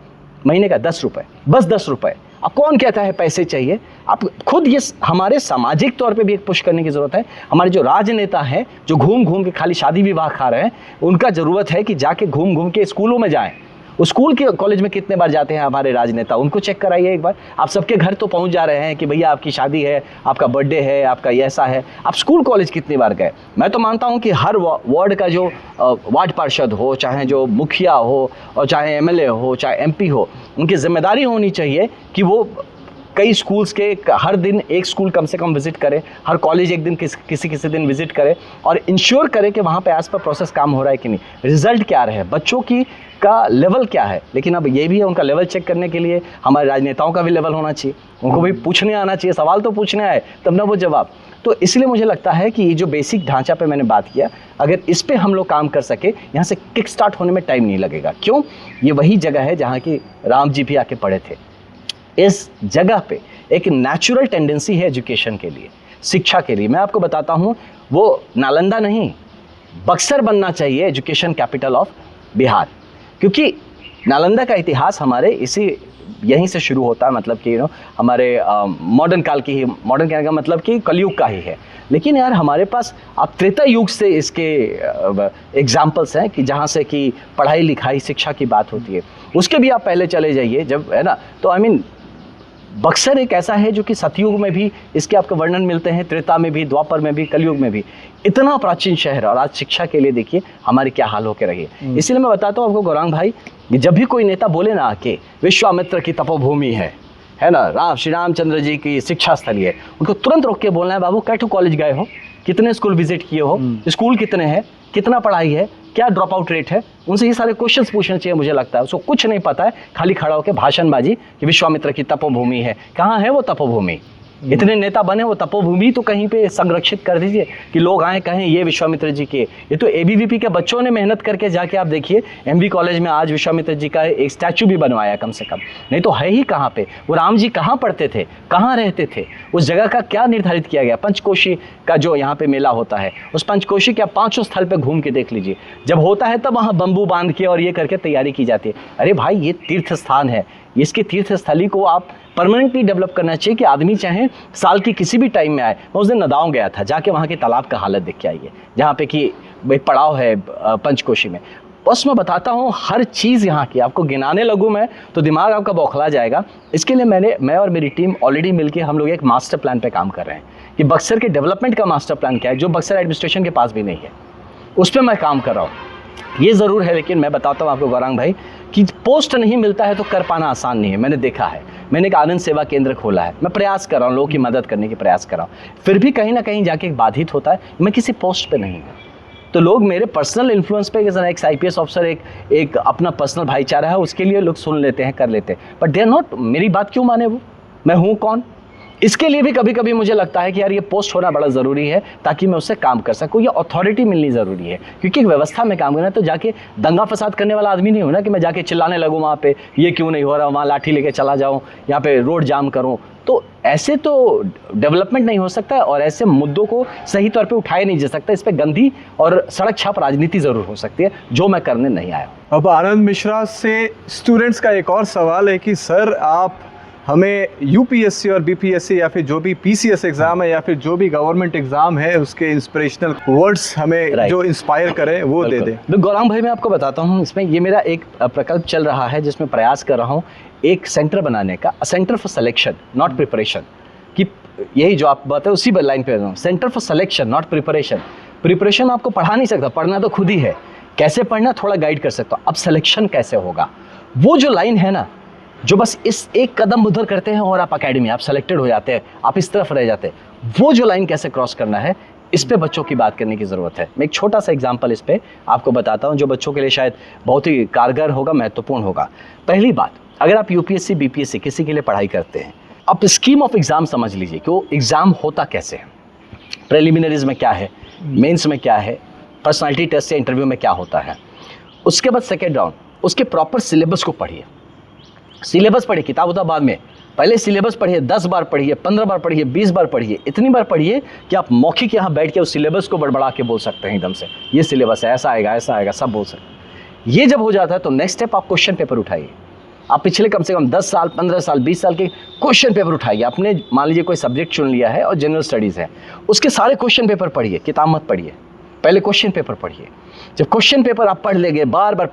महीने का 10 रुपये, बस 10 रुपये। अब कौन कहता है पैसे चाहिए? आप खुद ये हमारे सामाजिक तौर पे भी एक पुश करने की ज़रूरत है। हमारे जो राजनेता हैं जो घूम घूम के खाली शादी विवाह खा रहे हैं, उनका ज़रूरत है कि जाके घूम घूम के स्कूलों में जाएं। उस स्कूल के कॉलेज में कितने बार जाते हैं हमारे राजनेता, उनको चेक कराइए एक बार। आप सबके घर तो पहुंच जा रहे हैं कि भैया आपकी शादी है, आपका बर्थडे है, आपका ये ऐसा है। आप स्कूल कॉलेज कितनी बार गए? मैं तो मानता हूं कि हर वार्ड का जो वार्ड पार्षद हो, चाहे जो मुखिया हो और चाहे एमएलए हो, चाहे एमपी हो, उनकी जिम्मेदारी होनी चाहिए कि वो कई स्कूल्स के हर दिन एक स्कूल कम से कम विजिट करें, हर कॉलेज एक दिन किसी दिन विजिट करें और इंश्योर करें कि वहाँ पे एज पर प्रोसेस काम हो रहा है कि नहीं, रिजल्ट क्या रहे, बच्चों की का लेवल क्या है। लेकिन अब ये भी है, उनका लेवल चेक करने के लिए हमारे राजनेताओं का भी लेवल होना चाहिए, उनको भी पूछने आना चाहिए, सवाल तो पूछने आए तब ना वो जवाब। तो इसलिए मुझे लगता है कि ये जो बेसिक ढांचा पे मैंने बात किया, अगर इस पे हम लोग काम कर सके, यहाँ से किक स्टार्ट होने में टाइम नहीं लगेगा। क्यों? ये वही जगह है जहाँ की राम जी भी आके पढ़े थे। इस जगह पे एक नेचुरल टेंडेंसी है एजुकेशन के लिए, शिक्षा के लिए। मैं आपको बताता हूँ, वो नालंदा नहीं, बक्सर बनना चाहिए एजुकेशन कैपिटल ऑफ बिहार। क्योंकि नालंदा का इतिहास हमारे यहीं से शुरू होता है, मतलब कि हमारे मॉडर्न काल की ही, मॉडर्न कहने का मतलब कि कलयुग का ही है। लेकिन यार हमारे पास अब त्रेता युग से इसके एग्जाम्पल्स हैं कि जहाँ से कि पढ़ाई लिखाई शिक्षा की बात होती है। उसके भी आप पहले चले जाइए जब, है ना, तो आई मीन बक्सर एक ऐसा है जो कि सतयुग में भी इसके आपको वर्णन मिलते हैं, त्रेता में भी, द्वापर में भी, कलयुग में भी। इतना प्राचीन शहर, और आज शिक्षा के लिए देखिए हमारी क्या हाल होकर रही है। इसलिए मैं बताता हूँ आपको गौरांग भाई, जब भी कोई नेता बोले ना कि विश्वामित्र की तपोभूमि है ना, श्री रामचंद्र जी की शिक्षा स्थली है, उनको तुरंत रोक के बोलना है, बाबू कैठू कॉलेज गए हो, कितने स्कूल विजिट किए हो, स्कूल कितने हैं, कितना पढ़ाई है, क्या ड्रॉप आउट रेट है, उनसे ये सारे क्वेश्चंस पूछने चाहिए। मुझे लगता है उसको कुछ नहीं पता है, खाली खड़ा होकर भाषणबाजी कि विश्वामित्र की तपोभूमि है। कहाँ है वो तपोभूमि? इतने नेता बने, वो तपोभूमि तो कहीं पे संरक्षित कर दीजिए कि लोग आए कहें ये विश्वामित्र जी के। ये तो एबीवीपी के बच्चों ने मेहनत करके जाके आप देखिए, एमबी कॉलेज में आज विश्वामित्र जी का एक स्टैचू भी बनवाया कम से कम। नहीं तो है ही कहाँ पे? वो राम जी कहाँ पढ़ते थे, कहाँ रहते थे, उस जगह का क्या निर्धारित किया गया? पंचकोशी का जो यहाँ पे मेला होता है, उस पंचकोशी के आप 500 स्थल पे घूम के देख लीजिए। जब होता है तब वहाँ बम्बू बांध के और ये करके तैयारी की जाती है। अरे भाई, ये तीर्थ स्थान है, इसकी तीर्थ स्थली को आप परमानेंटली डेवलप करना चाहिए कि आदमी चाहे साल की किसी भी टाइम में आए। मैं उस दिन नदाऊं गया था, जाके वहाँ के तालाब का हालत देख के आइए, जहाँ पे कि भाई पड़ाव है पंचकोशी में। बस मैं बताता हूँ हर चीज़ यहाँ की, आपको गिनाने लगूँ मैं तो दिमाग आपका बौखला जाएगा। इसके लिए मैं और मेरी टीम ऑलरेडी मिलके हम लोग एक मास्टर प्लान पे काम कर रहे हैं कि बक्सर के डेवलपमेंट का मास्टर प्लान क्या है, जो बक्सर एडमिनिस्ट्रेशन के पास भी नहीं है, उस पर मैं काम कर रहा हूँ। ये ज़रूर है, लेकिन मैं बताता हूँ आपको गौरांग भाई कि पोस्ट नहीं मिलता है तो कर पाना आसान नहीं है। मैंने देखा है, मैंने एक आनंद सेवा केंद्र खोला है, मैं प्रयास कर रहा हूँ, लोगों की मदद करने की प्रयास कर रहा हूँ, फिर भी कहीं ना कहीं जाके बाधित होता है। मैं किसी पोस्ट पे नहीं हूँ, तो लोग मेरे पर्सनल इन्फ्लुएंस पे, एक IPS ऑफिसर एक अपना पर्सनल भाईचारा है, उसके लिए लोग सुन लेते हैं, कर लेते हैं, बट दे आर नॉट। मेरी बात क्यों माने वो? मैं हूँ कौन? इसके लिए भी कभी कभी मुझे लगता है कि यार ये पोस्ट होना बड़ा ज़रूरी है ताकि मैं उससे काम कर सकूँ, ये अथॉरिटी मिलनी ज़रूरी है। क्योंकि एक व्यवस्था में काम करना है तो जाके दंगा फसाद करने वाला आदमी नहीं हो ना कि मैं जाके चिल्लाने लगूँ वहाँ पे, ये क्यों नहीं हो रहा, वहाँ लाठी लेके चला जाऊँ, यहाँ पे रोड जाम करूँ। तो ऐसे तो डेवलपमेंट नहीं हो सकता है और ऐसे मुद्दों को सही तौर पे उठाया नहीं जा सकता। इस पर गंदी और सड़क छाप राजनीति ज़रूर हो सकती है, जो मैं करने नहीं आया। अब आनंद मिश्रा से स्टूडेंट्स का एक और सवाल है कि सर आप हमें UPSC और BPSC या फिर जो भी PCS एग्ज़ाम है या फिर जो भी गवर्नमेंट एग्ज़ाम है उसके इंस्पिरेशनल वर्ड्स हमें जो इंस्पायर करें वो दे दें। तो गौरांग भाई, मैं आपको बताता हूँ, इसमें ये मेरा एक प्रकल्प चल रहा है जिसमें प्रयास कर रहा हूँ एक सेंटर बनाने का, centre for selection not preparation. कि यही जो आप बात है उसी लाइन पे हूँ, centre for selection not preparation. Preparation आपको पढ़ा नहीं सकता, पढ़ना तो खुद ही है, कैसे पढ़ना थोड़ा गाइड कर सकता हूँ, अब सिलेक्शन कैसे होगा, वो जो लाइन है ना, जो बस इस एक कदम उधर करते हैं और आप अकेडमी, आप सेलेक्टेड हो जाते हैं, आप इस तरफ रह जाते हैं, वो जो लाइन कैसे क्रॉस करना है, इस पे बच्चों की बात करने की ज़रूरत है। मैं एक छोटा सा एग्जांपल इस पे आपको बताता हूँ जो बच्चों के लिए शायद बहुत ही कारगर होगा, महत्वपूर्ण होगा। पहली बात, अगर आप UPSC BPSC किसी के लिए पढ़ाई करते हैं, आप स्कीम ऑफ एग्ज़ाम समझ लीजिए कि वो एग्ज़ाम होता कैसे है, प्रिलिमिनरीज में क्या है, मेंस में क्या है, पर्सनालिटी टेस्ट या इंटरव्यू में क्या होता है, उसके बाद सेकेंड राउंड, उसके प्रॉपर सिलेबस को पढ़िए। सिलेबस पढ़िए, किताब उताब बाद में, पहले सिलेबस पढ़िए, 10 बार पढ़िए, 15 बार पढ़िए, 20 बार पढ़िए, इतनी बार पढ़िए कि आप मौखिक यहाँ बैठ के उस सिलेबस को बड़बड़ा के बोल सकते हैं एकदम से, ये सिलेबस है, ऐसा आएगा, सब बोल सकते हैं। ये जब हो जाता है तो नेक्स्ट स्टेप आप क्वेश्चन पेपर उठाइए। आप पिछले कम से कम 10 साल, 15 साल, 20 साल के क्वेश्चन पेपर उठाइए। आपने मान लीजिए कोई सब्जेक्ट चुन लिया है और जनरल स्टडीज़ है, उसके सारे क्वेश्चन पेपर पढ़िए, किताब मत पढ़िए, पहले क्वेश्चन पेपर पढ़िए। जब क्वेश्चन पेपर आप पढ़ लेंगे, बार बार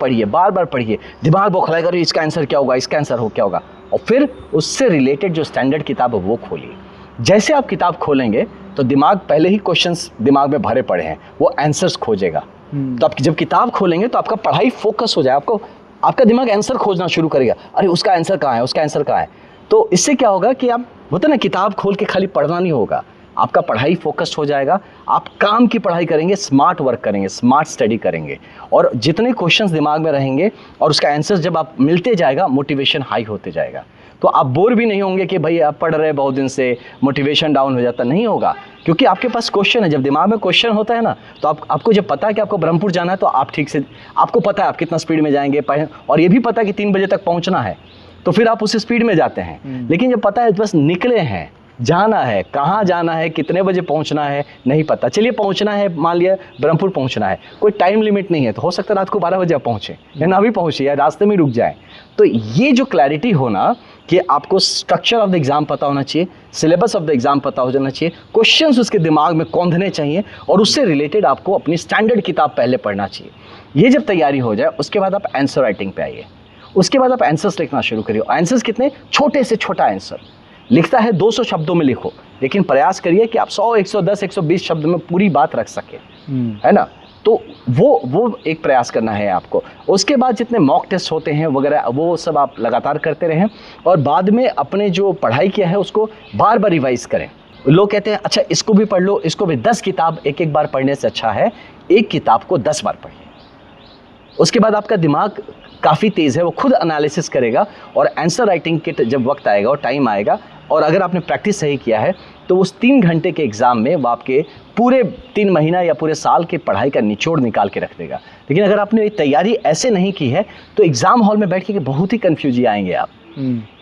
पढ़िए, दिमाग बौखलाएगा, अरे इसका आंसर क्या होगा, इसका आंसर हो क्या होगा, और फिर उससे रिलेटेड जो स्टैंडर्ड किताब है वो खोलिए। जैसे आप किताब खोलेंगे तो दिमाग पहले ही क्वेश्चंस दिमाग में भरे पड़े हैं, वो आंसर्स खोजेगा। तो आप जब किताब खोलेंगे तो आपका पढ़ाई फोकस हो जाए, आपका दिमाग आंसर खोजना शुरू करेगा, अरे उसका आंसर कहाँ है, उसका आंसर कहाँ है। तो इससे क्या होगा कि आप होता ना, किताब खोल के खाली पढ़ना नहीं होगा, आपका पढ़ाई फोकस्ड हो जाएगा, आप काम की पढ़ाई करेंगे, स्मार्ट वर्क करेंगे, स्मार्ट स्टडी करेंगे, और जितने क्वेश्चंस दिमाग में रहेंगे और उसका आंसर जब आप मिलते जाएगा, मोटिवेशन हाई होते जाएगा। तो आप बोर भी नहीं होंगे कि भाई आप पढ़ रहे बहुत दिन से, मोटिवेशन डाउन हो जाता नहीं होगा, क्योंकि आपके पास क्वेश्चन है। जब दिमाग में क्वेश्चन होता है ना, तो आपको जब पता है कि आपको ब्रह्मपुर जाना है, तो आप ठीक से, आपको पता है आप कितना स्पीड में जाएंगे, और ये भी पता है कि 3 बजे तक पहुंचना है, तो फिर आप उस स्पीड में जाते हैं। लेकिन जब पता है बस निकले हैं, जाना है, कहाँ जाना है, कितने बजे पहुंचना है नहीं पता, चलिए पहुंचना है, मान लिया ब्रह्मपुर पहुंचना है, कोई टाइम लिमिट नहीं है, तो हो सकता है रात को 12 बजे आप पहुंचे या ना भी पहुंचे या रास्ते में रुक जाए। तो ये जो क्लैरिटी होना कि आपको स्ट्रक्चर ऑफ द एग्जाम पता होना चाहिए, सिलेबस ऑफ द एग्जाम पता हो जाना चाहिए, क्वेश्चंस उसके दिमाग में कौंधने चाहिए, और उससे रिलेटेड आपको अपनी स्टैंडर्ड किताब पहले पढ़ना चाहिए। ये जब तैयारी हो जाए, उसके बाद आप आंसर राइटिंग पे आइए। उसके बाद आप आंसर्स लिखना शुरू करिए। आंसर्स कितने, छोटे से छोटा आंसर लिखता है 200 शब्दों में लिखो, लेकिन प्रयास करिए कि आप 100, 110, 120 शब्द में पूरी बात रख सके, है ना। तो वो एक प्रयास करना है आपको। उसके बाद जितने मॉक टेस्ट होते हैं वगैरह, वो सब आप लगातार करते रहें, और बाद में अपने जो पढ़ाई किया है उसको बार बार रिवाइज करें। लोग कहते हैं अच्छा इसको भी पढ़ लो, इसको भी, 10 किताब एक बार पढ़ने से अच्छा है एक किताब को 10 बार पढ़िए। उसके बाद आपका दिमाग काफ़ी तेज़ है, वो खुद एनालिसिस करेगा, और आंसर राइटिंग के जब वक्त आएगा और टाइम आएगा, और अगर आपने प्रैक्टिस सही किया है, तो उस 3 घंटे के एग्ज़ाम में वो आपके पूरे 3 महीना या पूरे साल के पढ़ाई का निचोड़ निकाल के रख देगा। लेकिन अगर आपने ये तैयारी ऐसे नहीं की है, तो एग्ज़ाम हॉल में बैठ के बहुत ही कन्फ्यूज आएंगे आप।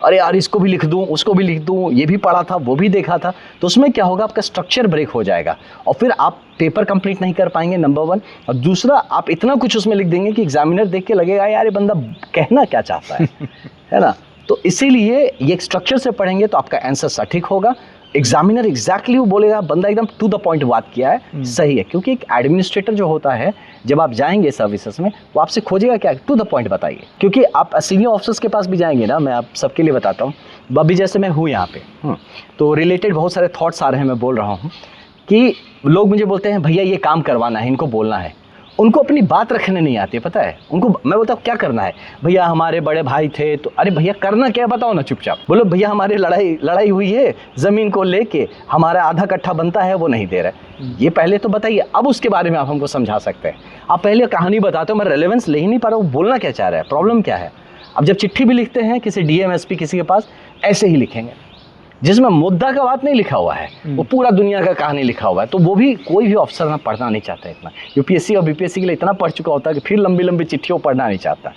अरे यार इसको भी लिख दूं, उसको भी लिख दूं, ये भी पढ़ा था, वो भी देखा था, तो उसमें क्या होगा, आपका स्ट्रक्चर ब्रेक हो जाएगा, और फिर आप पेपर कंप्लीट नहीं कर पाएंगे, नंबर 1। और दूसरा, आप इतना कुछ उसमें लिख देंगे कि एग्जामिनर देख के लगेगा यार ये बंदा कहना क्या चाहता है ना। तो इसीलिए ये एक स्ट्रक्चर से पढ़ेंगे तो आपका आंसर सटीक होगा। एग्जामिनर एग्जैक्टली वो बोलेगा बंदा एकदम टू द पॉइंट बात किया है, सही है। क्योंकि एक एडमिनिस्ट्रेटर जो होता है, जब आप जाएंगे सर्विसेज में, वो आपसे खोजेगा क्या, टू द पॉइंट बताइए। क्योंकि आप सीनियर ऑफिसर्स के पास भी जाएंगे ना, मैं आप सबके लिए बताता हूँ, अभी जैसे मैं हूँ यहाँ पे, तो रिलेटेड बहुत सारे थॉट्स आ रहे हैं, मैं बोल रहा हूँ कि लोग मुझे बोलते हैं भैया ये काम करवाना है, इनको बोलना है, उनको अपनी बात रखने नहीं आती, पता है उनको। मैं बोलता हूँ क्या करना है, भैया हमारे बड़े भाई थे, तो अरे भैया करना क्या बताओ ना, चुपचाप बोलो भैया हमारे लड़ाई हुई है ज़मीन को लेके, हमारा आधा कट्ठा बनता है वो नहीं दे रहा, ये पहले तो बताइए, अब उसके बारे में आप हमको समझा सकते हैं। आप पहले कहानी बताते हो, मैं रेलेवेंस ले ही नहीं पा रहा हूँ, बोलना क्या चाह रहा है, प्रॉब्लम क्या है। अब जब चिट्ठी भी लिखते हैं किसी DM SP किसी के पास, ऐसे ही लिखेंगे, जिसमें मुद्दा का बात नहीं लिखा हुआ है, वो पूरा दुनिया का कहानी लिखा हुआ है, तो वो भी कोई भी अफसर ना पढ़ना नहीं चाहता इतना। UPSC और BPSC के लिए इतना पढ़ चुका होता है कि फिर लंबी लंबी चिट्ठियों पढ़ना नहीं चाहता।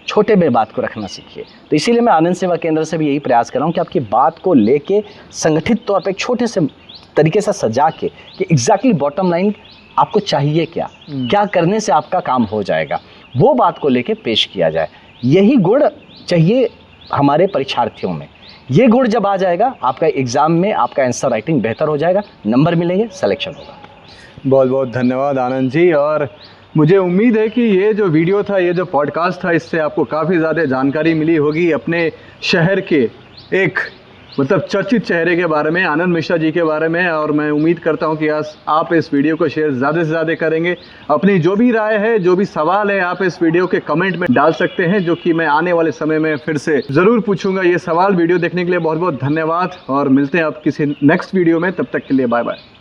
छोटे में बात को रखना सीखिए। तो इसीलिए मैं आनंद सेवा केंद्र से भी यही प्रयास कर रहा हूँ कि आपकी बात को लेके संगठित तौर पर एक छोटे से तरीके से सजा के कि एग्जैक्टली बॉटम लाइन आपको चाहिए क्या करने से आपका काम हो जाएगा, वो बात को लेके पेश किया जाए। यही गुण चाहिए हमारे परीक्षार्थियों में। ये गुण जब आ जाएगा, आपका एग्ज़ाम में आपका आंसर राइटिंग बेहतर हो जाएगा, नंबर मिलेंगे, सिलेक्शन होगा। बहुत बहुत धन्यवाद आनंद जी। और मुझे उम्मीद है कि ये जो वीडियो था, ये जो पॉडकास्ट था, इससे आपको काफ़ी ज़्यादा जानकारी मिली होगी अपने शहर के एक मतलब चर्चित चेहरे के बारे में, आनंद मिश्रा जी के बारे में। और मैं उम्मीद करता हूं कि आज आप इस वीडियो को शेयर ज़्यादा से ज़्यादा करेंगे। अपनी जो भी राय है, जो भी सवाल है, आप इस वीडियो के कमेंट में डाल सकते हैं, जो कि मैं आने वाले समय में फिर से ज़रूर पूछूंगा ये सवाल। वीडियो देखने के लिए बहुत बहुत धन्यवाद, और मिलते हैं आप किसी नेक्स्ट वीडियो में। तब तक के लिए बाय बाय।